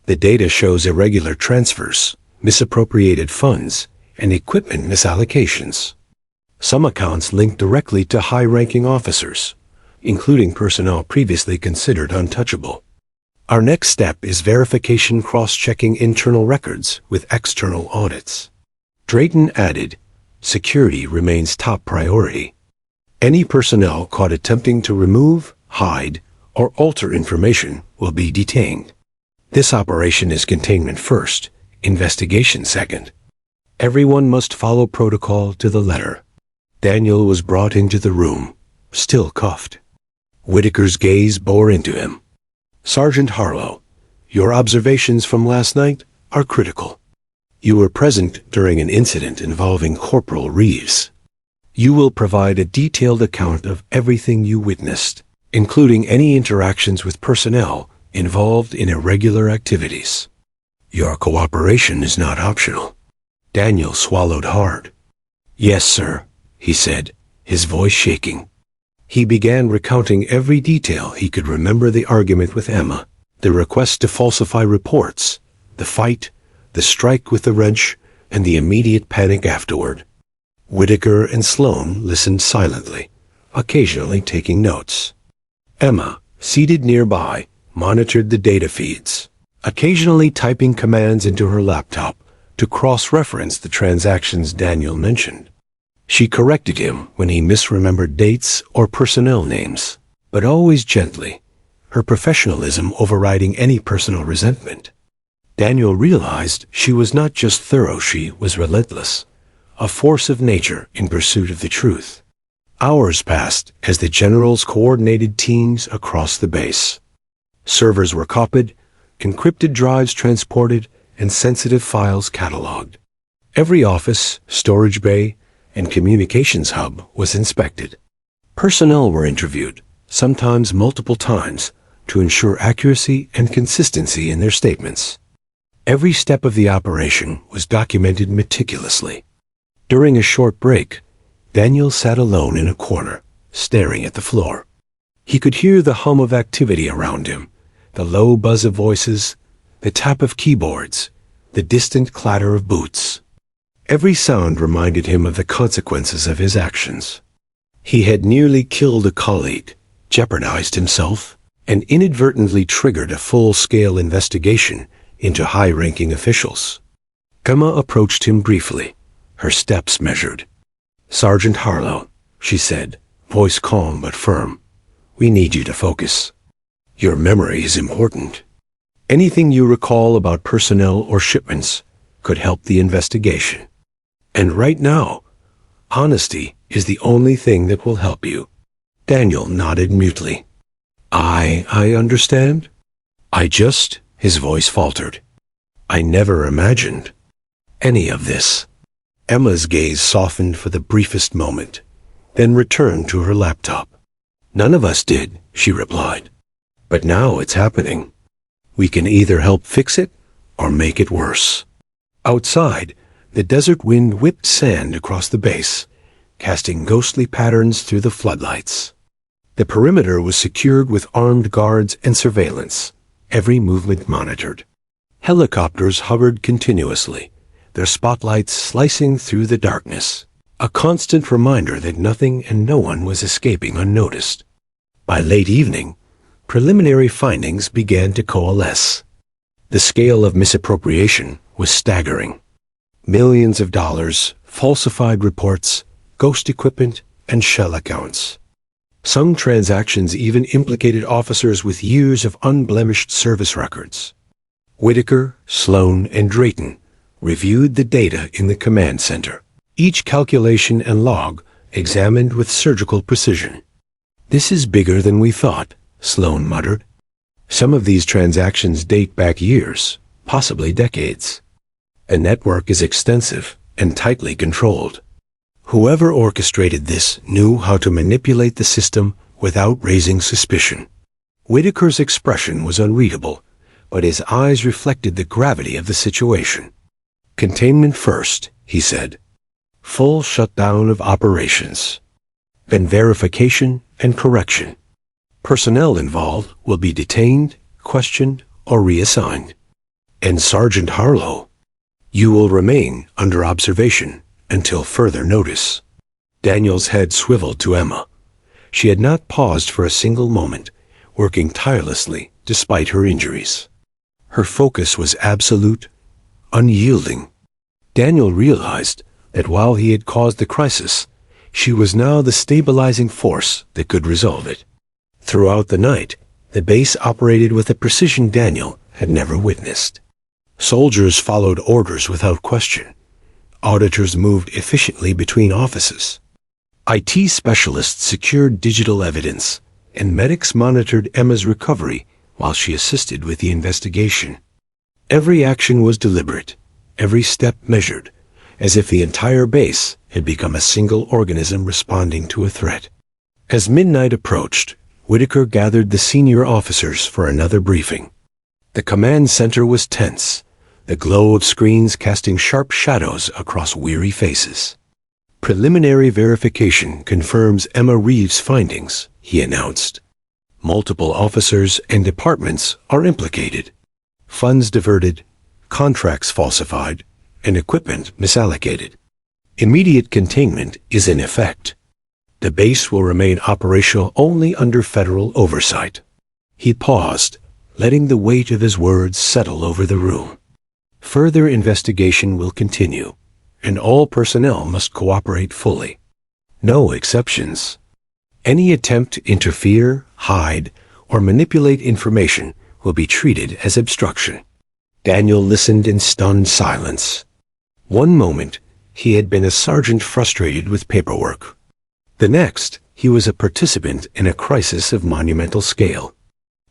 The data shows irregular transfers, misappropriated funds, and equipment misallocations. Some accounts linked directly to high-ranking officers, including personnel previously considered untouchable. Our next step is verification cross-checking internal records with external audits. Drayton added, "Security remains top priority. Any personnel caught attempting to remove, hide, or alter information will be detained. This operation is containment first, investigation second. Everyone must follow protocol to the letter." Daniel was brought into the room, still cuffed. Whitaker's gaze bore into him. "Sergeant Harlow, your observations from last night are critical. You were present during an incident involving Corporal Reeves. You will provide a detailed account of everything you witnessed, including any interactions with personnel involved in irregular activities. Your cooperation is not optional." Daniel swallowed hard. "Yes, sir," he said, his voice shaking. He began recounting every detail he could remember: the argument with Emma, the request to falsify reports, the fight, the strike with the wrench, and the immediate panic afterward. Whitaker and Sloane listened silently, occasionally taking notes. Emma, seated nearby, monitored the data feeds, occasionally typing commands into her laptop to cross-reference the transactions Daniel mentioned. She corrected him when he misremembered dates or personnel names, but always gently, her professionalism overriding any personal resentment. Daniel realized she was not just thorough, she was relentless, a force of nature in pursuit of the truth. Hours passed as the generals coordinated teams across the base. Servers were copied, encrypted drives transported, and sensitive files cataloged. Every office, storage bay, and communications hub was inspected. Personnel were interviewed, sometimes multiple times, to ensure accuracy and consistency in their statements. Every step of the operation was documented meticulously. During a short break, Daniel sat alone in a corner, staring at the floor. He could hear the hum of activity around him, the low buzz of voices, the tap of keyboards, the distant clatter of boots. Every sound reminded him of the consequences of his actions. He had nearly killed a colleague, jeopardized himself, and inadvertently triggered a full-scale investigation into high-ranking officials. Emma approached him briefly, her steps measured. "Sergeant Harlow," she said, voice calm but firm, "we need you to focus. Your memory is important. Anything you recall about personnel or shipments could help the investigation. And right now, honesty is the only thing that will help you." Daniel nodded mutely. I understand. His voice faltered. I never imagined any of this. Emma's gaze softened for the briefest moment, then returned to her laptop. None of us did, she replied. But now it's happening. We can either help fix it or make it worse. Outside, the desert wind whipped sand across the base, casting ghostly patterns through the floodlights. The perimeter was secured with armed guards and surveillance, every movement monitored. Helicopters hovered continuously, their spotlights slicing through the darkness, a constant reminder that nothing and no one was escaping unnoticed. By late evening, preliminary findings began to coalesce. The scale of misappropriation was staggering. Millions of dollars, falsified reports, ghost equipment, and shell accounts. Some transactions even implicated officers with years of unblemished service records. Whitaker, Sloane, and Drayton reviewed the data in the command center, each calculation and log examined with surgical precision. This is bigger than we thought, Sloane muttered. Some of these transactions date back years, possibly decades. The network is extensive and tightly controlled. Whoever orchestrated this knew how to manipulate the system without raising suspicion. Whitaker's expression was unreadable, but his eyes reflected the gravity of the situation. Containment first, he said. Full shutdown of operations. Then verification and correction. Personnel involved will be detained, questioned, or reassigned. And Sergeant Harlow, you will remain under observation until further notice. Daniel's head swiveled to Emma. She had not paused for a single moment, working tirelessly despite her injuries. Her focus was absolute, unyielding. Daniel realized that while he had caused the crisis, she was now the stabilizing force that could resolve it. Throughout the night, the base operated with a precision Daniel had never witnessed. Soldiers followed orders without question. Auditors moved efficiently between offices. IT specialists secured digital evidence, and medics monitored Emma's recovery while she assisted with the investigation. Every action was deliberate, every step measured, as if the entire base had become a single organism responding to a threat. As midnight approached, Whitaker gathered the senior officers for another briefing. The command center was tense, the glow of screens casting sharp shadows across weary faces. Preliminary verification confirms Emma Reeves' findings, he announced. Multiple officers and departments are implicated. Funds diverted, contracts falsified, and equipment misallocated. Immediate containment is in effect. The base will remain operational only under federal oversight. He paused, letting the weight of his words settle over the room. Further investigation will continue, and all personnel must cooperate fully. No exceptions. Any attempt to interfere, hide, or manipulate information will be treated as obstruction. Daniel listened in stunned silence. One moment, he had been a sergeant frustrated with paperwork. The next, he was a participant in a crisis of monumental scale.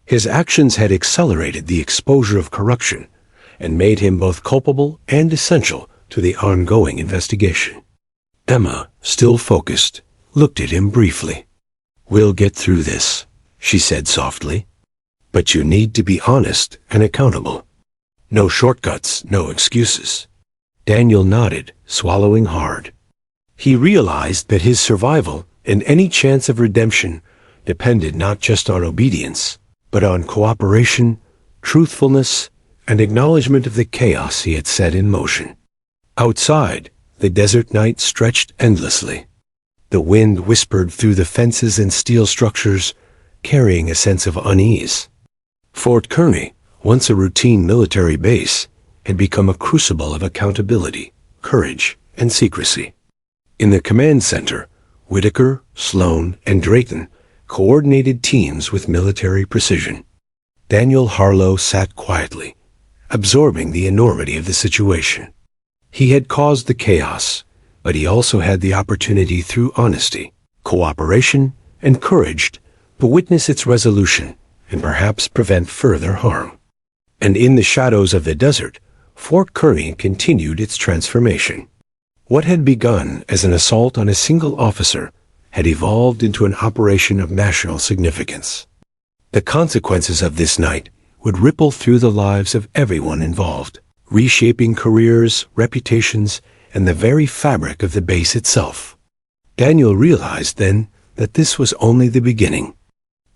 His actions had accelerated the exposure of corruption and made him both culpable and essential to the ongoing investigation. Emma, still focused, looked at him briefly. "We'll get through this," she said softly. "But you need to be honest and accountable. No shortcuts, no excuses." Daniel nodded, swallowing hard. He realized that his survival and any chance of redemption depended not just on obedience, but on cooperation, truthfulness, and acknowledgement of the chaos he had set in motion. Outside, the desert night stretched endlessly. The wind whispered through the fences and steel structures, carrying a sense of unease. Fort Kearny, once a routine military base, had become a crucible of accountability, courage, and secrecy. In the command center, Whitaker, Sloan, and Drayton coordinated teams with military precision. Daniel Harlow sat quietly, absorbing the enormity of the situation. He had caused the chaos, but he also had the opportunity through honesty, cooperation, and courage to witness its resolution and perhaps prevent further harm. And in the shadows of the desert, Fort Kearny continued its transformation. What had begun as an assault on a single officer had evolved into an operation of national significance. The consequences of this night would ripple through the lives of everyone involved, reshaping careers, reputations, and the very fabric of the base itself. Daniel realized then that this was only the beginning.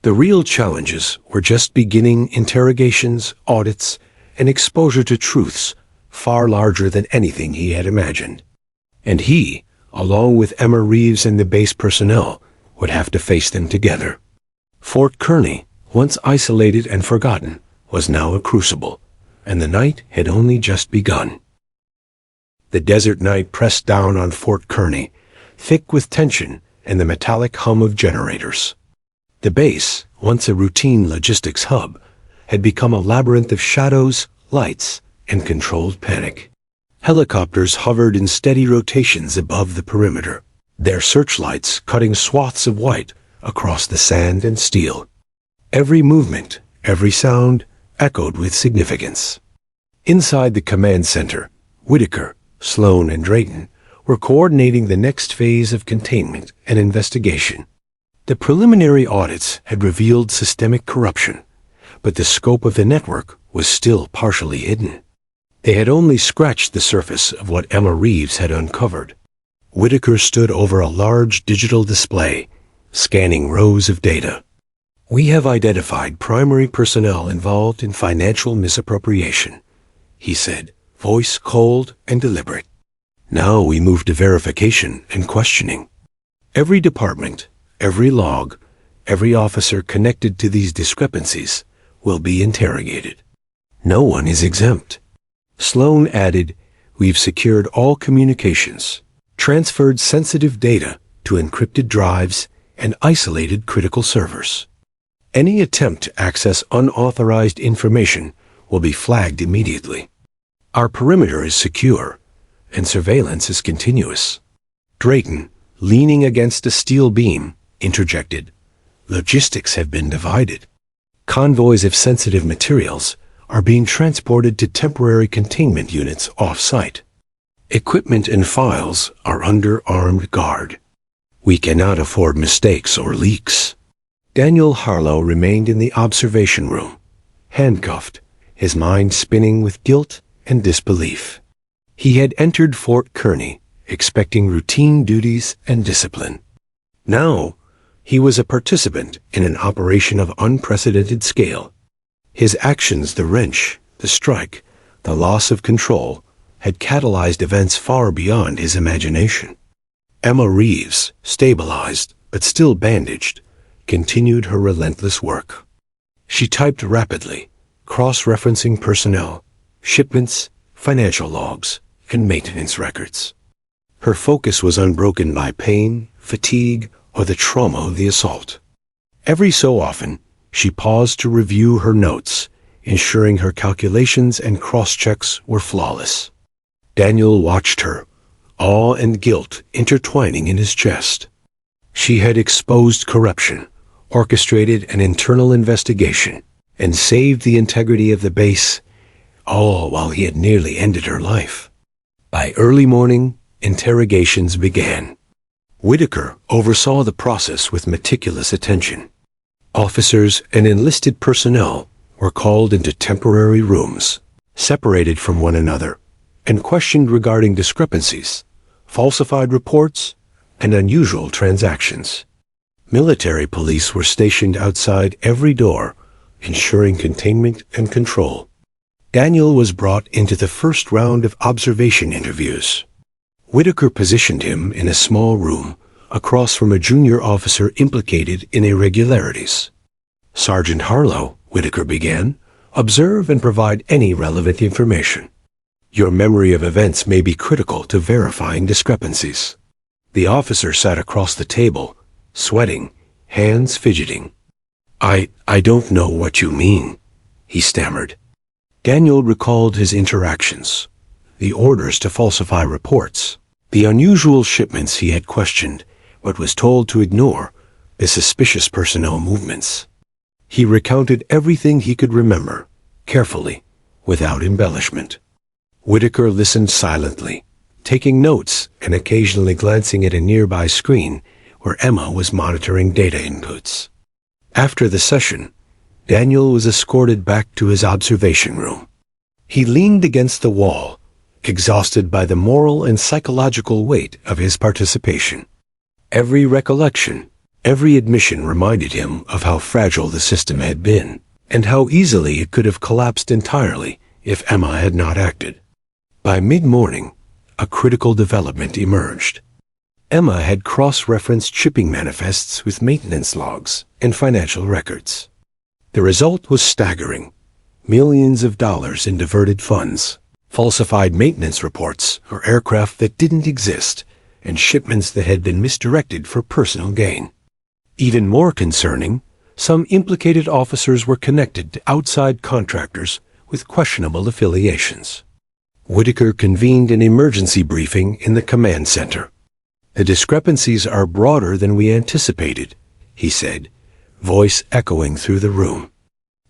The real challenges were just beginning: interrogations, audits, and exposure to truths far larger than anything he had imagined. And he, along with Emma Reeves and the base personnel, would have to face them together. Fort Kearny, once isolated and forgotten, was now a crucible, and the night had only just begun. The desert night pressed down on Fort Kearny, thick with tension and the metallic hum of generators. The base, once a routine logistics hub, had become a labyrinth of shadows, lights, and controlled panic. Helicopters hovered in steady rotations above the perimeter, their searchlights cutting swaths of white across the sand and steel. Every movement, every sound, echoed with significance. Inside the command center, Whitaker, Sloan, and Drayton were coordinating the next phase of containment and investigation. The preliminary audits had revealed systemic corruption, but the scope of the network was still partially hidden. They had only scratched the surface of what Emma Reeves had uncovered. Whitaker stood over a large digital display, scanning rows of data. "We have identified primary personnel involved in financial misappropriation," he said, voice cold and deliberate. "Now we move to verification and questioning. Every department, every log, every officer connected to these discrepancies will be interrogated. No one is exempt." Sloan added, "We've secured all communications, transferred sensitive data to encrypted drives, and isolated critical servers. Any attempt to access unauthorized information will be flagged immediately. Our perimeter is secure, and surveillance is continuous." Drayton, leaning against a steel beam, interjected, "Logistics have been divided. Convoys of sensitive materials are being transported to temporary containment units off-site. Equipment and files are under armed guard. We cannot afford mistakes or leaks." Daniel Harlow remained in the observation room, handcuffed, his mind spinning with guilt and disbelief. He had entered Fort Kearny, expecting routine duties and discipline. Now, he was a participant in an operation of unprecedented scale. His actions, the wrench, the strike, the loss of control, had catalyzed events far beyond his imagination. Emma Reeves, stabilized but still bandaged, continued her relentless work. She typed rapidly, cross-referencing personnel, shipments, financial logs, and maintenance records. Her focus was unbroken by pain, fatigue, or the trauma of the assault. Every so often, she paused to review her notes, ensuring her calculations and cross-checks were flawless. Daniel watched her, awe and guilt intertwining in his chest. She had exposed corruption, orchestrated an internal investigation, and saved the integrity of the base, all while he had nearly ended her life. By early morning, interrogations began. Whitaker oversaw the process with meticulous attention. Officers and enlisted personnel were called into temporary rooms, separated from one another, and questioned regarding discrepancies, falsified reports, and unusual transactions. Military police were stationed outside every door, ensuring containment and control. Daniel was brought into the first round of observation interviews. Whitaker positioned him in a small room across from a junior officer implicated in irregularities. "Sergeant Harlow," Whitaker began, "observe and provide any relevant information. Your memory of events may be critical to verifying discrepancies." The officer sat across the table, sweating, hands fidgeting. I don't know what you mean," he stammered. Daniel recalled his interactions, the orders to falsify reports, the unusual shipments he had questioned but was told to ignore, the suspicious personnel movements. He recounted everything he could remember, carefully, without embellishment. Whitaker listened silently, taking notes and occasionally glancing at a nearby screen where Emma was monitoring data inputs. After the session, Daniel was escorted back to his observation room. He leaned against the wall, exhausted by the moral and psychological weight of his participation. Every recollection, every admission reminded him of how fragile the system had been, and how easily it could have collapsed entirely if Emma had not acted. By mid-morning, a critical development emerged. Emma had cross-referenced shipping manifests with maintenance logs and financial records. The result was staggering. Millions of dollars in diverted funds, falsified maintenance reports for aircraft that didn't exist, and shipments that had been misdirected for personal gain. Even more concerning, some implicated officers were connected to outside contractors with questionable affiliations. Whitaker convened an emergency briefing in the command center. "The discrepancies are broader than we anticipated," he said, voice echoing through the room.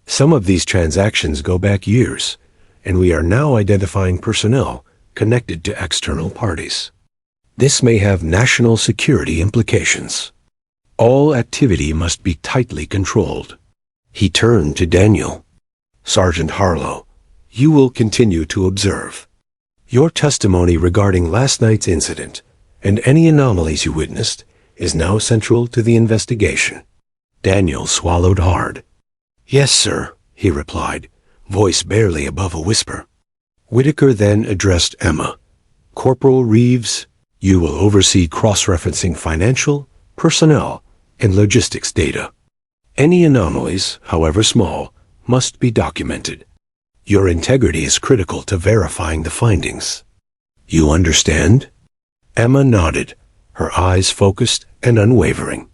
"Some of these transactions go back years, and we are now identifying personnel connected to external parties. This may have national security implications. All activity must be tightly controlled." He turned to Daniel. "Sergeant Harlow, you will continue to observe. Your testimony regarding last night's incident and any anomalies you witnessed is now central to the investigation." Daniel swallowed hard. "Yes, sir," he replied, voice barely above a whisper. Whitaker then addressed Emma. "Corporal Reeves, you will oversee cross-referencing financial, personnel, and logistics data. Any anomalies, however small, must be documented. Your integrity is critical to verifying the findings. You understand?" Emma nodded, her eyes focused and unwavering.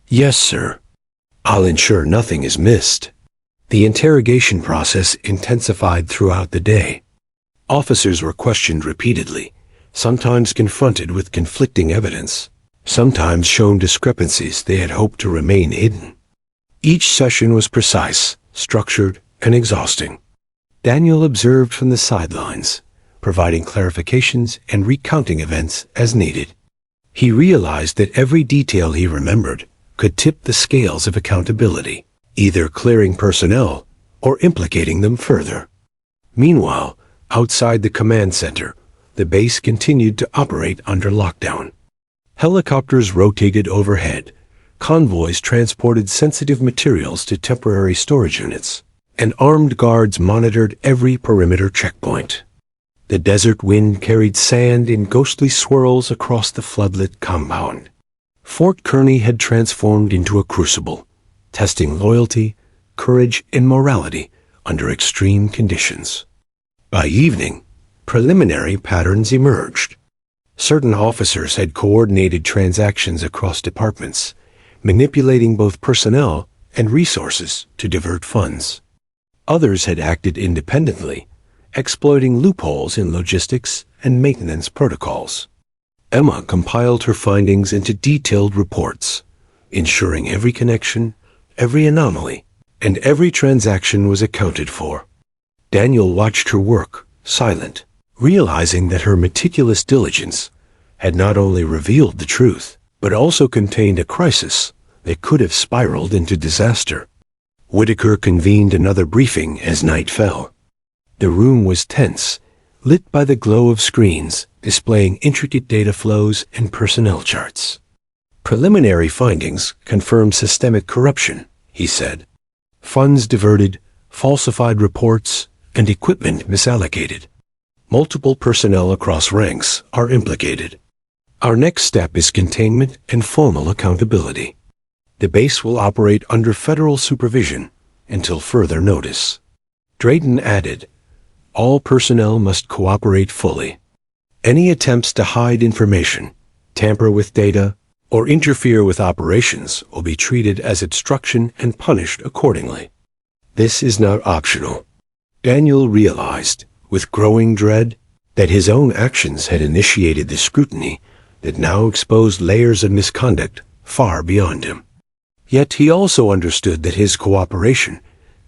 "Yes, sir. I'll ensure nothing is missed." The interrogation process intensified throughout the day. Officers were questioned repeatedly, sometimes confronted with conflicting evidence, sometimes shown discrepancies they had hoped to remain hidden. Each session was precise, structured, and exhausting. Daniel observed from the sidelines, providing clarifications and recounting events as needed. He realized that every detail he remembered could tip the scales of accountability, either clearing personnel or implicating them further. Meanwhile, outside the command center, the base continued to operate under lockdown. Helicopters rotated overhead, convoys transported sensitive materials to temporary storage units, and armed guards monitored every perimeter checkpoint. The desert wind carried sand in ghostly swirls across the floodlit compound. Fort Kearny had transformed into a crucible, testing loyalty, courage, and morality under extreme conditions. By evening, preliminary patterns emerged. Certain officers had coordinated transactions across departments, manipulating both personnel and resources to divert funds. Others had acted independently, exploiting loopholes in logistics and maintenance protocols. Emma compiled her findings into detailed reports, ensuring every connection, every anomaly, and every transaction was accounted for. Daniel watched her work, silent, realizing that her meticulous diligence had not only revealed the truth, but also contained a crisis that could have spiraled into disaster. Whitaker convened another briefing as night fell. The room was tense, lit by the glow of screens displaying intricate data flows and personnel charts. Preliminary findings confirmed systemic corruption, he said. Funds diverted, falsified reports, and equipment misallocated. Multiple personnel across ranks are implicated. Our next step is containment and formal accountability. The base will operate under federal supervision until further notice. Drayton added, all personnel must cooperate fully. Any attempts to hide information, tamper with data, or interfere with operations will be treated as obstruction and punished accordingly. This is not optional. Daniel realized, with growing dread, that his own actions had initiated the scrutiny that now exposed layers of misconduct far beyond him. Yet he also understood that his cooperation,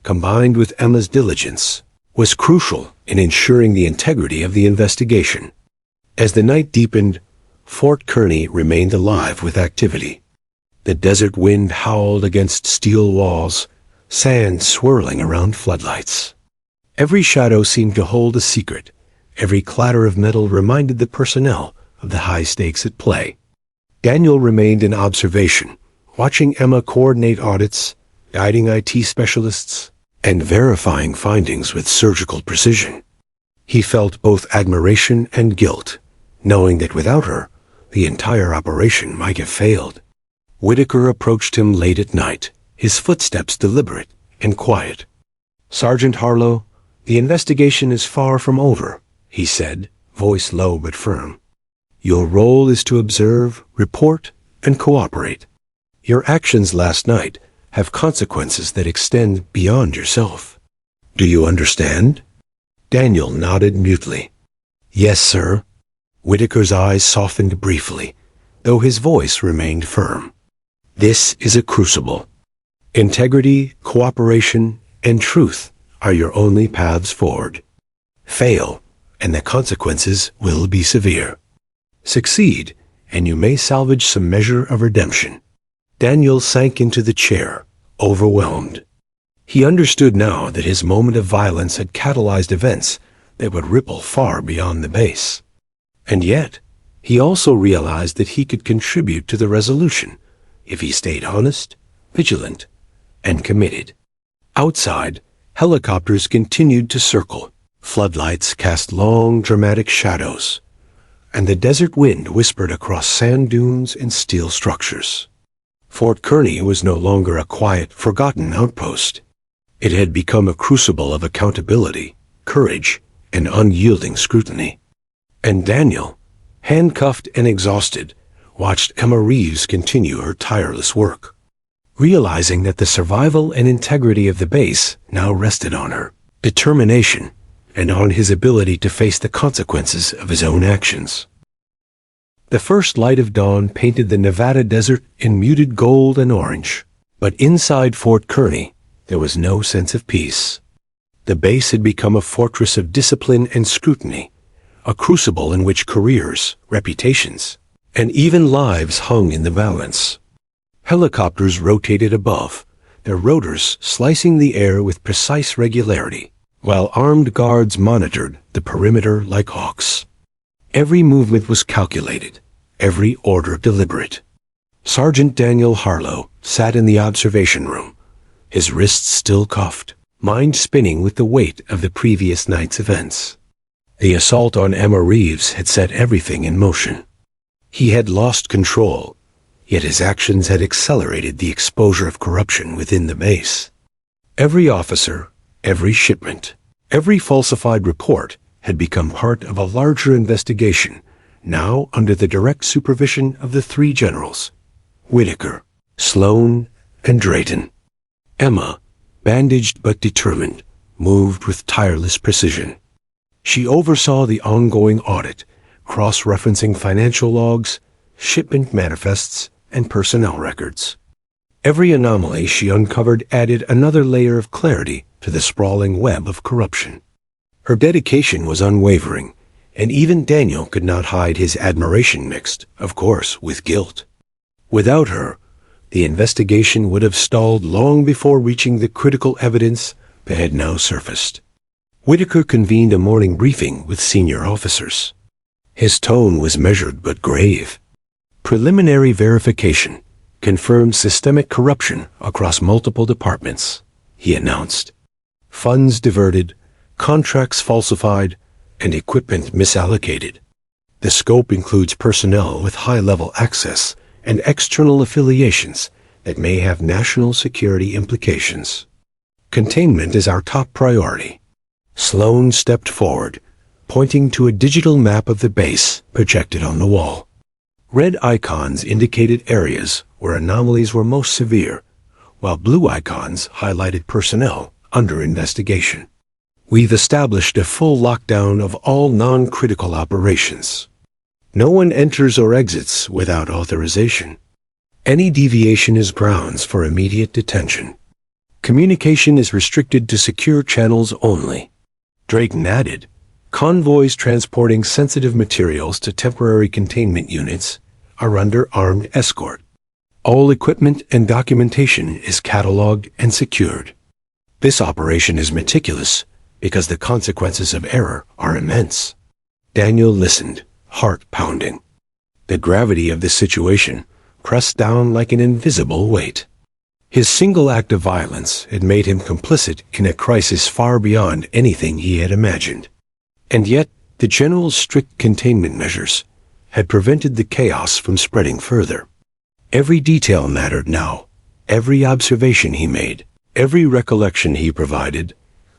combined with Emma's diligence, was crucial in ensuring the integrity of the investigation. As the night deepened, Fort Kearny remained alive with activity. The desert wind howled against steel walls, sand swirling around floodlights. Every shadow seemed to hold a secret. Every clatter of metal reminded the personnel of the high stakes at play. Daniel remained in observation, watching Emma coordinate audits, guiding IT specialists, and verifying findings with surgical precision. He felt both admiration and guilt, knowing that without her, the entire operation might have failed. Whitaker approached him late at night, his footsteps deliberate and quiet. Sergeant Harlow, the investigation is far from over, he said, voice low but firm. Your role is to observe, report, and cooperate. Your actions last night have consequences that extend beyond yourself. Do you understand? Daniel nodded mutely. Yes, sir. Whitaker's eyes softened briefly, though his voice remained firm. This is a crucible. Integrity, cooperation, and truth are your only paths forward. Fail, and the consequences will be severe. Succeed, and you may salvage some measure of redemption. Daniel sank into the chair, overwhelmed. He understood now that his moment of violence had catalyzed events that would ripple far beyond the base. And yet, he also realized that he could contribute to the resolution if he stayed honest, vigilant, and committed. Outside, helicopters continued to circle. Floodlights cast long, dramatic shadows, and the desert wind whispered across sand dunes and steel structures. Fort Kearny was no longer a quiet, forgotten outpost. It had become a crucible of accountability, courage, and unyielding scrutiny. And Daniel, handcuffed and exhausted, watched Emma Reeves continue her tireless work, realizing that the survival and integrity of the base now rested on her determination and on his ability to face the consequences of his own actions. The first light of dawn painted the Nevada desert in muted gold and orange, but inside Fort Kearny there was no sense of peace. The base had become a fortress of discipline and scrutiny, a crucible in which careers, reputations, and even lives hung in the balance. Helicopters rotated above, their rotors slicing the air with precise regularity, while armed guards monitored the perimeter like hawks. Every movement was calculated, every order deliberate. Sergeant Daniel Harlow sat in the observation room, his wrists still cuffed, mind spinning with the weight of the previous night's events. The assault on Emma Reeves had set everything in motion. He had lost control, yet his actions had accelerated the exposure of corruption within the base. Every officer, every shipment, every falsified report had become part of a larger investigation, now under the direct supervision of the three generals, Whitaker, Sloan, and Drayton. Emma, bandaged but determined, moved with tireless precision. She oversaw the ongoing audit, cross-referencing financial logs, shipment manifests, and personnel records. Every anomaly she uncovered added another layer of clarity to the sprawling web of corruption. Her dedication was unwavering, and even Daniel could not hide his admiration mixed, of course, with guilt. Without her, the investigation would have stalled long before reaching the critical evidence that had now surfaced. Whitaker convened a morning briefing with senior officers. His tone was measured but grave. Preliminary verification confirmed systemic corruption across multiple departments, he announced. Funds diverted, contracts falsified, and equipment misallocated. The scope includes personnel with high-level access and external affiliations that may have national security implications. Containment is our top priority. Sloan stepped forward, pointing to a digital map of the base projected on the wall. Red icons indicated areas where anomalies were most severe, while blue icons highlighted personnel under investigation. We've established a full lockdown of all non-critical operations. No one enters or exits without authorization. Any deviation is grounds for immediate detention. Communication is restricted to secure channels only. Drayton added, convoys transporting sensitive materials to temporary containment units are under armed escort. All equipment and documentation is cataloged and secured. This operation is meticulous because the consequences of error are immense. Daniel listened, heart pounding. The gravity of the situation pressed down like an invisible weight. His single act of violence had made him complicit in a crisis far beyond anything he had imagined. And yet, the general's strict containment measures had prevented the chaos from spreading further. Every detail mattered now. Every observation he made, every recollection he provided,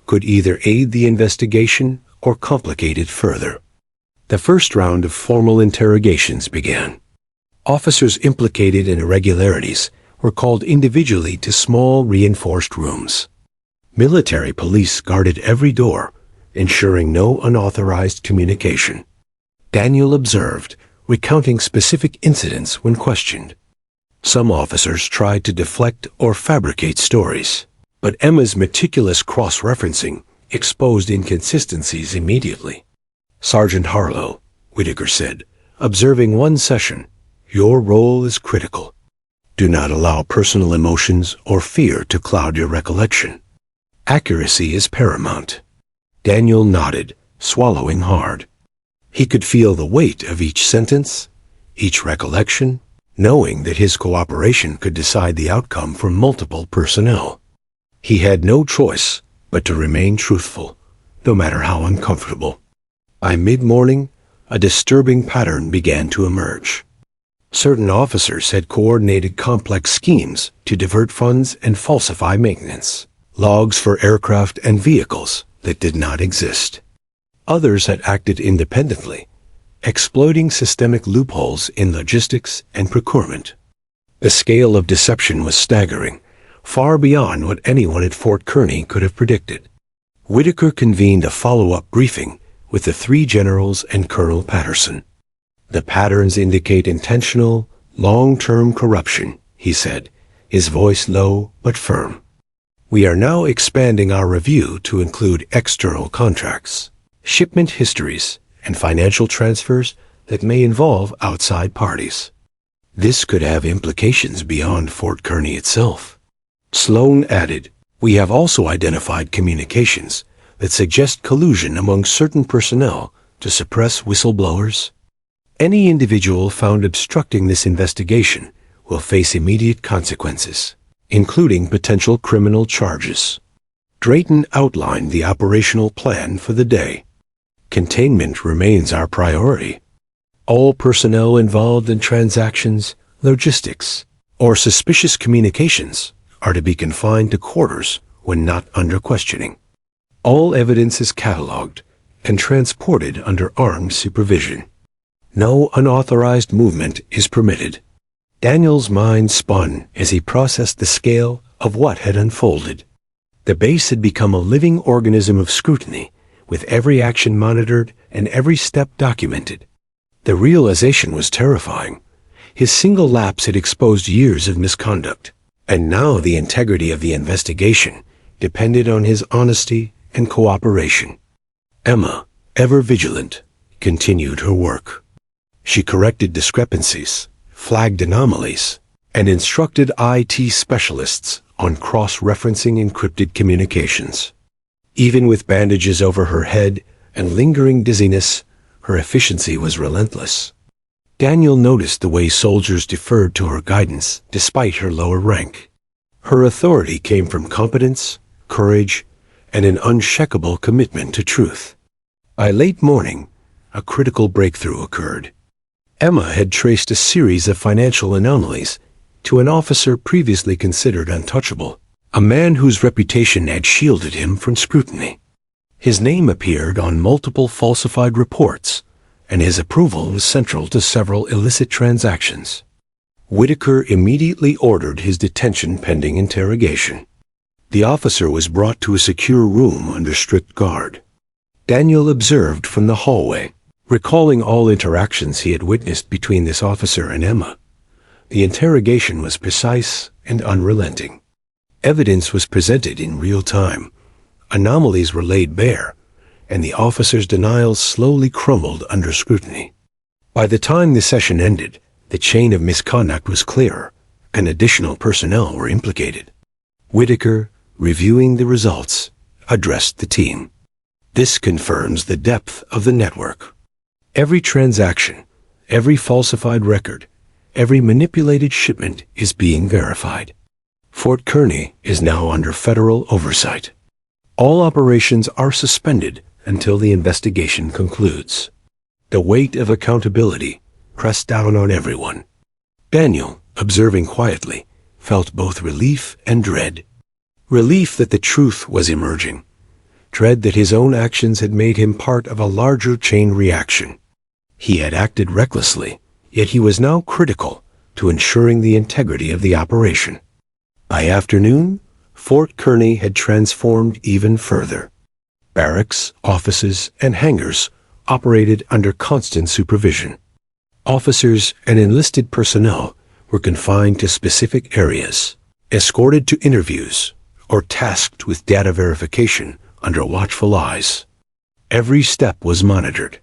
could either aid the investigation or complicate it further. The first round of formal interrogations began. Officers implicated in irregularities were called individually to small reinforced rooms. Military police guarded every door, ensuring no unauthorized communication. Daniel observed, recounting specific incidents when questioned. Some officers tried to deflect or fabricate stories, but Emma's meticulous cross-referencing exposed inconsistencies immediately. Sergeant Harlow, Whitaker said, observing one session, your role is critical. Do not allow personal emotions or fear to cloud your recollection. Accuracy is paramount. Daniel nodded, swallowing hard. He could feel the weight of each sentence, each recollection, knowing that his cooperation could decide the outcome for multiple personnel. He had no choice but to remain truthful, no matter how uncomfortable. By mid-morning, a disturbing pattern began to emerge. Certain officers had coordinated complex schemes to divert funds and falsify maintenance, logs for aircraft and vehicles that did not exist. Others had acted independently, exploiting systemic loopholes in logistics and procurement. The scale of deception was staggering, far beyond what anyone at Fort Kearny could have predicted. Whitaker convened a follow-up briefing with the three generals and Colonel Patterson. The patterns indicate intentional, long-term corruption, he said, his voice low but firm. We are now expanding our review to include external contracts, shipment histories, and financial transfers that may involve outside parties. This could have implications beyond Fort Kearny itself. Sloan added, we have also identified communications that suggest collusion among certain personnel to suppress whistleblowers? Any individual found obstructing this investigation will face immediate consequences, including potential criminal charges. Drayton outlined the operational plan for the day. Containment remains our priority. All personnel involved in transactions, logistics, or suspicious communications are to be confined to quarters when not under questioning. All evidence is catalogued and transported under armed supervision. No unauthorized movement is permitted. Daniel's mind spun as he processed the scale of what had unfolded. The base had become a living organism of scrutiny, with every action monitored and every step documented. The realization was terrifying. His single lapse had exposed years of misconduct, and now the integrity of the investigation depended on his honesty and cooperation. Emma, ever vigilant, continued her work. She corrected discrepancies, flagged anomalies, and instructed IT specialists on cross-referencing encrypted communications. Even with bandages over her head and lingering dizziness, her efficiency was relentless. Daniel noticed the way soldiers deferred to her guidance despite her lower rank. Her authority came from competence, courage, and an unshakable commitment to truth. By late morning, a critical breakthrough occurred. Emma had traced a series of financial anomalies to an officer previously considered untouchable, a man whose reputation had shielded him from scrutiny. His name appeared on multiple falsified reports, and his approval was central to several illicit transactions. Whitaker immediately ordered his detention pending interrogation. The officer was brought to a secure room under strict guard. Daniel observed from the hallway, recalling all interactions he had witnessed between this officer and Emma. The interrogation was precise and unrelenting. Evidence was presented in real time. Anomalies were laid bare, and the officer's denials slowly crumbled under scrutiny. By the time the session ended, the chain of misconduct was clearer, and additional personnel were implicated. Whitaker, reviewing the results, addressed the team. This confirms the depth of the network. Every transaction, every falsified record, every manipulated shipment is being verified. Fort Kearny is now under federal oversight. All operations are suspended until the investigation concludes. The weight of accountability pressed down on everyone. Daniel, observing quietly, felt both relief and dread. Relief that the truth was emerging. Dread that his own actions had made him part of a larger chain reaction. He had acted recklessly, yet he was now critical to ensuring the integrity of the operation. By afternoon, Fort Kearny had transformed even further. Barracks, offices, and hangars operated under constant supervision. Officers and enlisted personnel were confined to specific areas, escorted to interviews, or tasked with data verification under watchful eyes. Every step was monitored,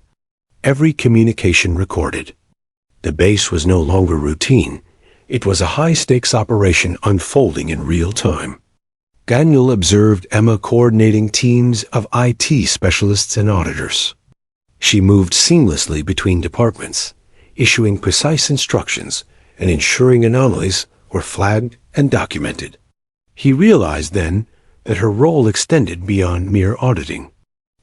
every communication recorded. The base was no longer routine. It was a high-stakes operation unfolding in real time. Daniel observed Emma coordinating teams of IT specialists and auditors. She moved seamlessly between departments, issuing precise instructions and ensuring anomalies were flagged and documented. He realized then that her role extended beyond mere auditing.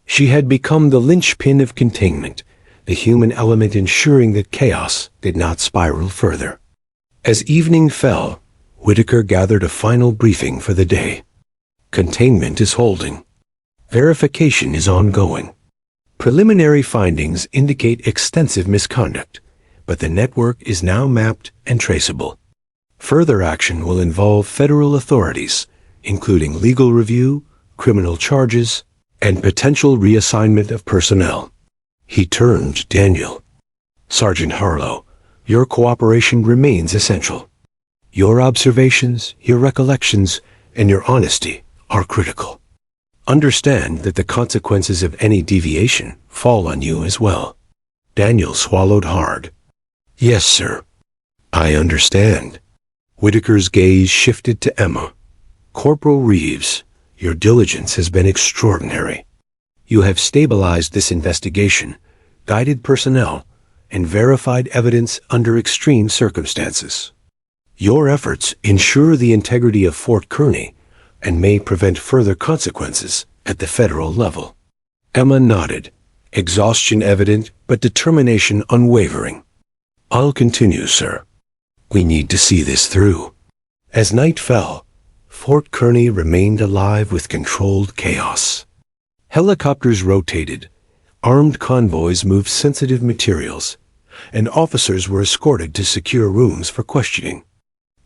She had become the linchpin of containment, the human element ensuring that chaos did not spiral further. As evening fell, Whitaker gathered a final briefing for the day. Containment is holding. Verification is ongoing. Preliminary findings indicate extensive misconduct, but the network is now mapped and traceable. Further action will involve federal authorities, including legal review, criminal charges, and potential reassignment of personnel. He turned to Daniel. Sergeant Harlow, your cooperation remains essential. Your observations, your recollections, and your honesty are critical. Understand that the consequences of any deviation fall on you as well. Daniel swallowed hard. Yes, sir. I understand. Whitaker's gaze shifted to Emma. Corporal Reeves, your diligence has been extraordinary. You have stabilized this investigation, guided personnel, and verified evidence under extreme circumstances. Your efforts ensure the integrity of Fort Kearny and may prevent further consequences at the federal level. Emma nodded, exhaustion evident but determination unwavering. I'll continue, sir. We need to see this through. As night fell, Fort Kearny remained alive with controlled chaos. Helicopters rotated, armed convoys moved sensitive materials, and officers were escorted to secure rooms for questioning.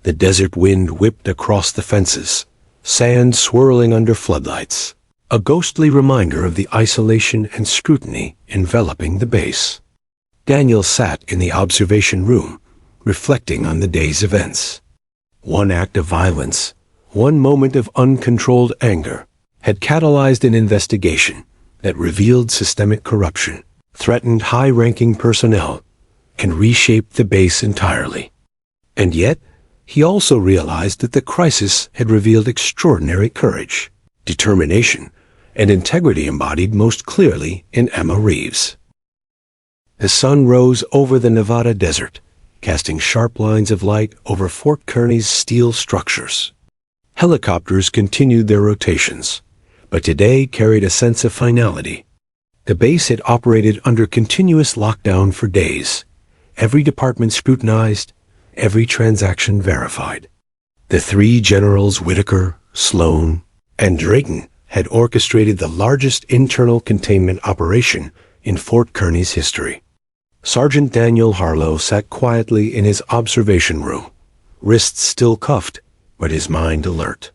The desert wind whipped across the fences, sand swirling under floodlights, a ghostly reminder of the isolation and scrutiny enveloping the base. Daniel sat in the observation room, reflecting on the day's events. One act of violence, one moment of uncontrolled anger, had catalyzed an investigation that revealed systemic corruption, threatened high-ranking personnel, and reshaped the base entirely. And yet, he also realized that the crisis had revealed extraordinary courage, determination, and integrity embodied most clearly in Emma Reeves. The sun rose over the Nevada desert, casting sharp lines of light over Fort Kearny's steel structures. Helicopters continued their rotations, but today carried a sense of finality. The base had operated under continuous lockdown for days, every department scrutinized, every transaction verified. The three generals Whitaker, Sloan, and Drayton had orchestrated the largest internal containment operation in Fort Kearny's history. Sergeant Daniel Harlow sat quietly in his observation room, wrists still cuffed, but his mind alert.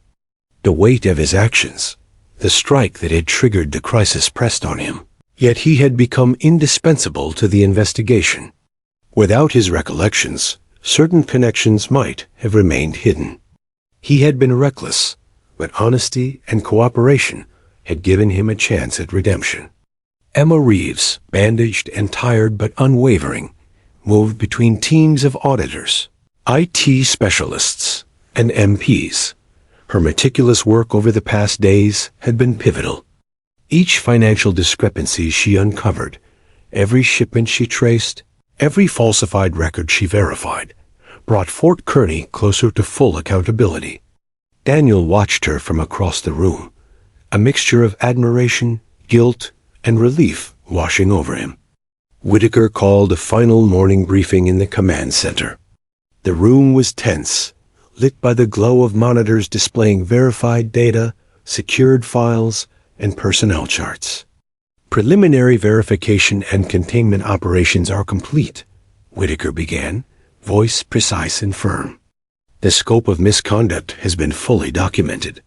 The weight of his actions, the strike that had triggered the crisis, pressed on him, yet he had become indispensable to the investigation. Without his recollections, certain connections might have remained hidden. He had been reckless, but honesty and cooperation had given him a chance at redemption. Emma Reeves, bandaged and tired but unwavering, moved between teams of auditors, IT specialists, and MPs. Her meticulous work over the past days had been pivotal. Each financial discrepancy she uncovered, every shipment she traced, every falsified record she verified, brought Fort Kearny closer to full accountability. Daniel watched her from across the room, a mixture of admiration, guilt, and relief washing over him. Whitaker called a final morning briefing in the command center. The room was tense, lit by the glow of monitors displaying verified data, secured files, and personnel charts. Preliminary verification and containment operations are complete, Whitaker began, voice precise and firm. The scope of misconduct has been fully documented.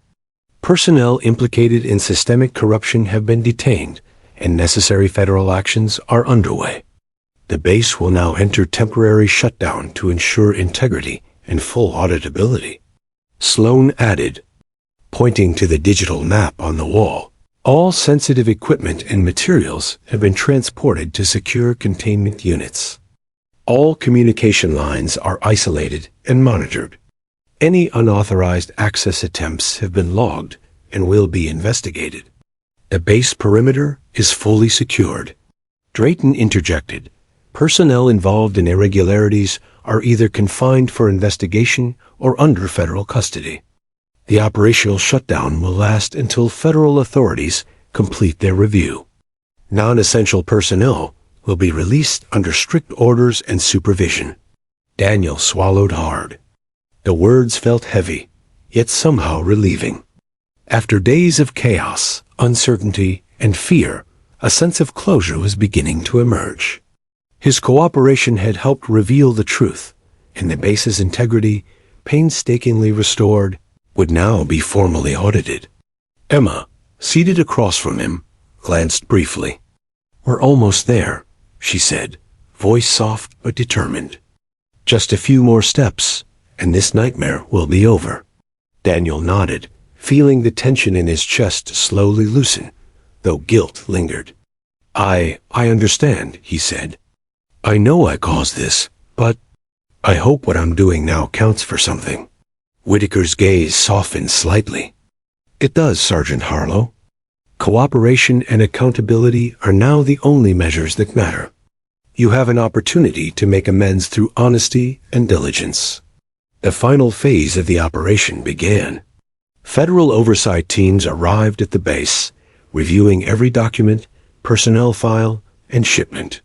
Personnel implicated in systemic corruption have been detained, and necessary federal actions are underway. The base will now enter temporary shutdown to ensure integrity and full auditability. Sloan added, pointing to the digital map on the wall, all sensitive equipment and materials have been transported to secure containment units. All communication lines are isolated and monitored. Any unauthorized access attempts have been logged and will be investigated. The base perimeter is fully secured. Drayton interjected, personnel involved in irregularities are either confined for investigation or under federal custody. The operational shutdown will last until federal authorities complete their review. Non-essential personnel will be released under strict orders and supervision. Daniel swallowed hard. The words felt heavy, yet somehow relieving. After days of chaos, uncertainty, and fear, a sense of closure was beginning to emerge. His cooperation had helped reveal the truth, and the base's integrity, painstakingly restored, would now be formally audited. Emma, seated across from him, glanced briefly. "We're almost there," she said, voice soft but determined. "Just a few more steps, and this nightmare will be over." Daniel nodded, feeling the tension in his chest slowly loosen, though guilt lingered. I understand," he said. "I know I caused this, but I hope what I'm doing now counts for something." Whitaker's gaze softened slightly. "It does, Sergeant Harlow. Cooperation and accountability are now the only measures that matter. You have an opportunity to make amends through honesty and diligence. The final phase of the operation began. Federal oversight teams arrived at the base, reviewing every document, personnel file, and shipment.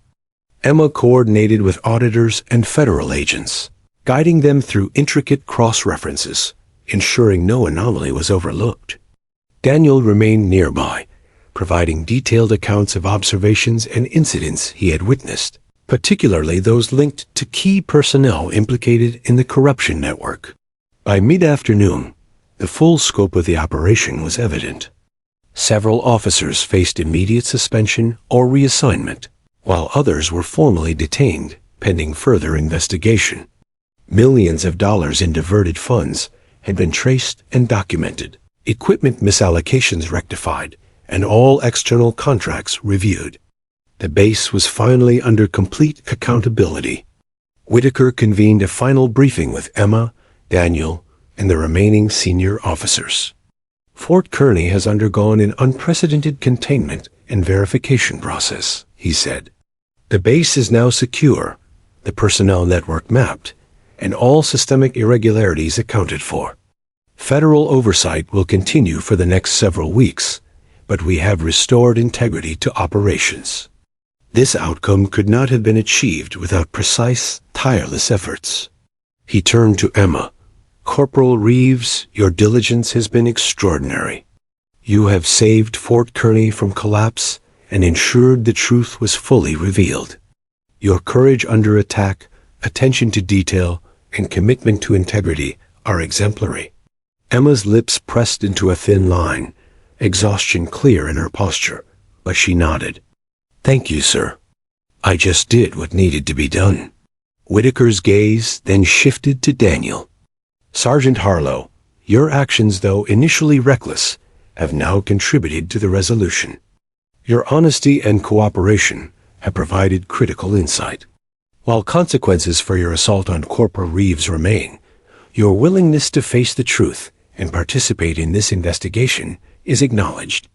Emma coordinated with auditors and federal agents, guiding them through intricate cross-references, ensuring no anomaly was overlooked. Daniel remained nearby, providing detailed accounts of observations and incidents he had witnessed, particularly those linked to key personnel implicated in the corruption network. By mid-afternoon, the full scope of the operation was evident. Several officers faced immediate suspension or reassignment, while others were formally detained pending further investigation. Millions of dollars in diverted funds had been traced and documented, equipment misallocations rectified, and all external contracts reviewed. The base was finally under complete accountability. Whitaker convened a final briefing with Emma, Daniel, and the remaining senior officers. Fort Kearny has undergone an unprecedented containment and verification process, he said. The base is now secure, the personnel network mapped, and all systemic irregularities accounted for. Federal oversight will continue for the next several weeks, but we have restored integrity to operations. This outcome could not have been achieved without precise, tireless efforts. He turned to Emma. Corporal Reeves, your diligence has been extraordinary. You have saved Fort Kearny from collapse and ensured the truth was fully revealed. Your courage under attack, attention to detail, and commitment to integrity are exemplary. Emma's lips pressed into a thin line, exhaustion clear in her posture, but she nodded. Thank you, sir. I just did what needed to be done. Whitaker's gaze then shifted to Daniel. Sergeant Harlow, your actions, though initially reckless, have now contributed to the resolution. Your honesty and cooperation have provided critical insight. While consequences for your assault on Corporal Reeves remain, your willingness to face the truth and participate in this investigation is acknowledged.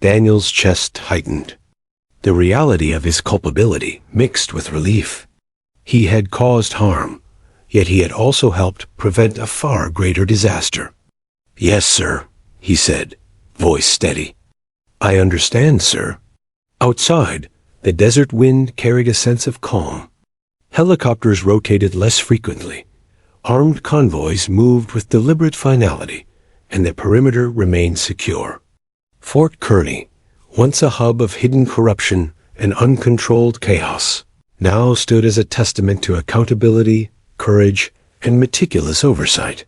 Daniel's chest tightened. The reality of his culpability mixed with relief. He had caused harm, yet he had also helped prevent a far greater disaster. Yes, sir, he said, voice steady. I understand, sir. Outside, the desert wind carried a sense of calm. Helicopters rotated less frequently. Armed convoys moved with deliberate finality, and the perimeter remained secure. Fort Kearny, once a hub of hidden corruption and uncontrolled chaos, now stood as a testament to accountability, courage, and meticulous oversight.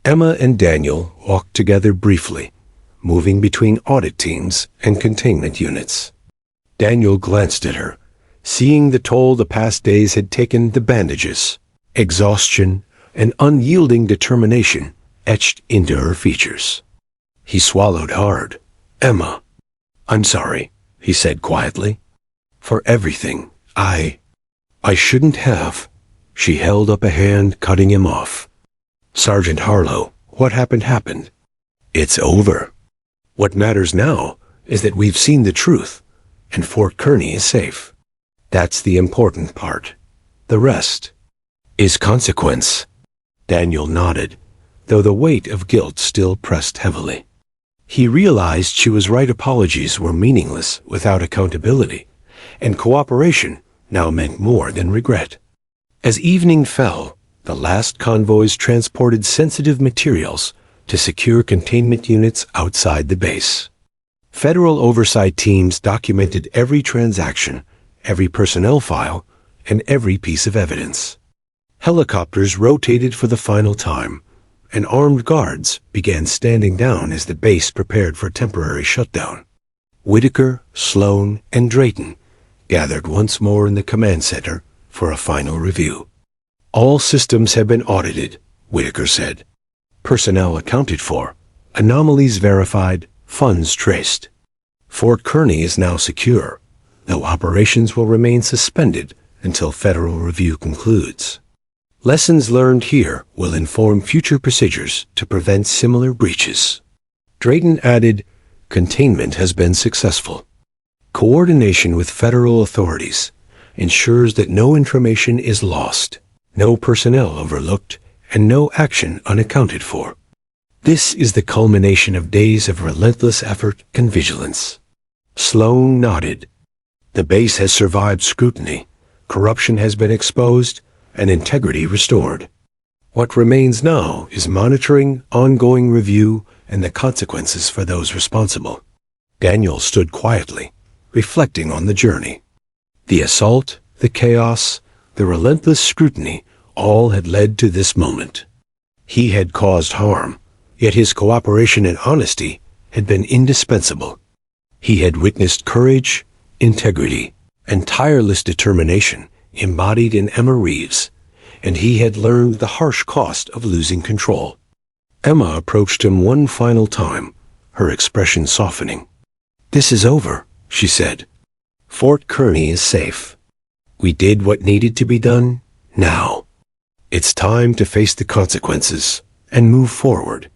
Emma and Daniel walked together briefly, moving between audit teams and containment units. Daniel glanced at her, seeing the toll the past days had taken. The bandages, exhaustion, and unyielding determination etched into her features. He swallowed hard. Emma, I'm sorry, he said quietly. For everything, I shouldn't have. She held up a hand, cutting him off. Sergeant Harlow, what happened. It's over. What matters now is that we've seen the truth, and Fort Kearny is safe. That's the important part. The rest is consequence. Daniel nodded, though the weight of guilt still pressed heavily. He realized she was right. Apologies were meaningless without accountability, and cooperation now meant more than regret. As evening fell, the last convoys transported sensitive materials to secure containment units outside the base. Federal oversight teams documented every transaction, every personnel file, and every piece of evidence. Helicopters rotated for the final time, and armed guards began standing down as the base prepared for temporary shutdown. Whitaker, Sloan, and Drayton gathered once more in the command center for a final review. All systems have been audited, Whitaker said. Personnel accounted for, anomalies verified, funds traced. Fort Kearny is now secure, though operations will remain suspended until federal review concludes. Lessons learned here will inform future procedures to prevent similar breaches. Drayton added, containment has been successful. Coordination with federal authorities ensures that no information is lost, no personnel overlooked, and no action unaccounted for. This is the culmination of days of relentless effort and vigilance. Sloan nodded. The base has survived scrutiny, corruption has been exposed, and integrity restored. What remains now is monitoring, ongoing review, and the consequences for those responsible. Daniel stood quietly, reflecting on the journey. The assault, the chaos, the relentless scrutiny all had led to this moment. He had caused harm, yet his cooperation and honesty had been indispensable. He had witnessed courage, integrity, and tireless determination embodied in Emma Reeves, and he had learned the harsh cost of losing control. Emma approached him one final time, her expression softening. "This is over," she said. "Fort Kearny is safe. We did what needed to be done. Now, it's time to face the consequences and move forward."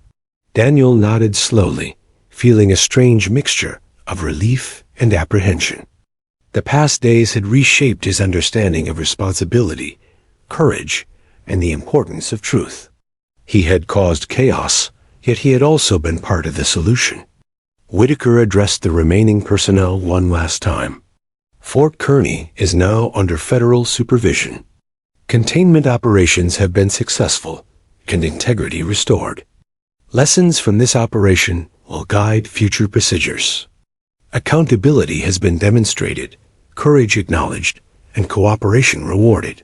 Daniel nodded slowly, feeling a strange mixture of relief and apprehension. The past days had reshaped his understanding of responsibility, courage, and the importance of truth. He had caused chaos, yet he had also been part of the solution. Whitaker addressed the remaining personnel one last time. Fort Kearny is now under federal supervision. Containment operations have been successful and integrity restored. Lessons from this operation will guide future procedures. Accountability has been demonstrated, courage acknowledged, and cooperation rewarded.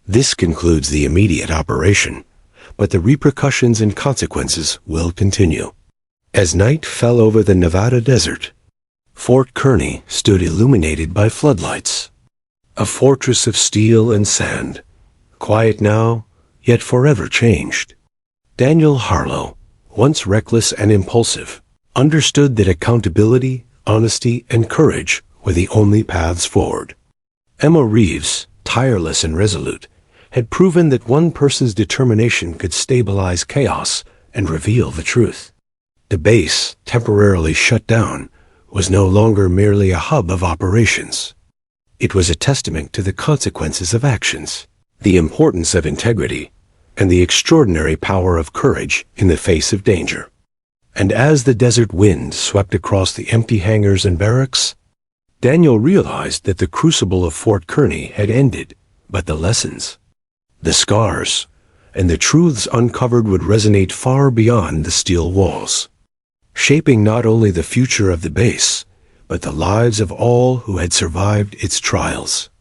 This concludes the immediate operation, but the repercussions and consequences will continue. As night fell over the Nevada desert, Fort Kearny stood illuminated by floodlights. A fortress of steel and sand, quiet now, yet forever changed. Daniel Harlow, once reckless and impulsive, understood that accountability, honesty, and courage were the only paths forward. Emma Reeves, tireless and resolute, had proven that one person's determination could stabilize chaos and reveal the truth. The base, temporarily shut down, was no longer merely a hub of operations. It was a testament to the consequences of actions, the importance of integrity, and the extraordinary power of courage in the face of danger. And as the desert wind swept across the empty hangars and barracks, Daniel realized that the crucible of Fort Kearny had ended, but the lessons, the scars, and the truths uncovered would resonate far beyond the steel walls, shaping not only the future of the base, but the lives of all who had survived its trials.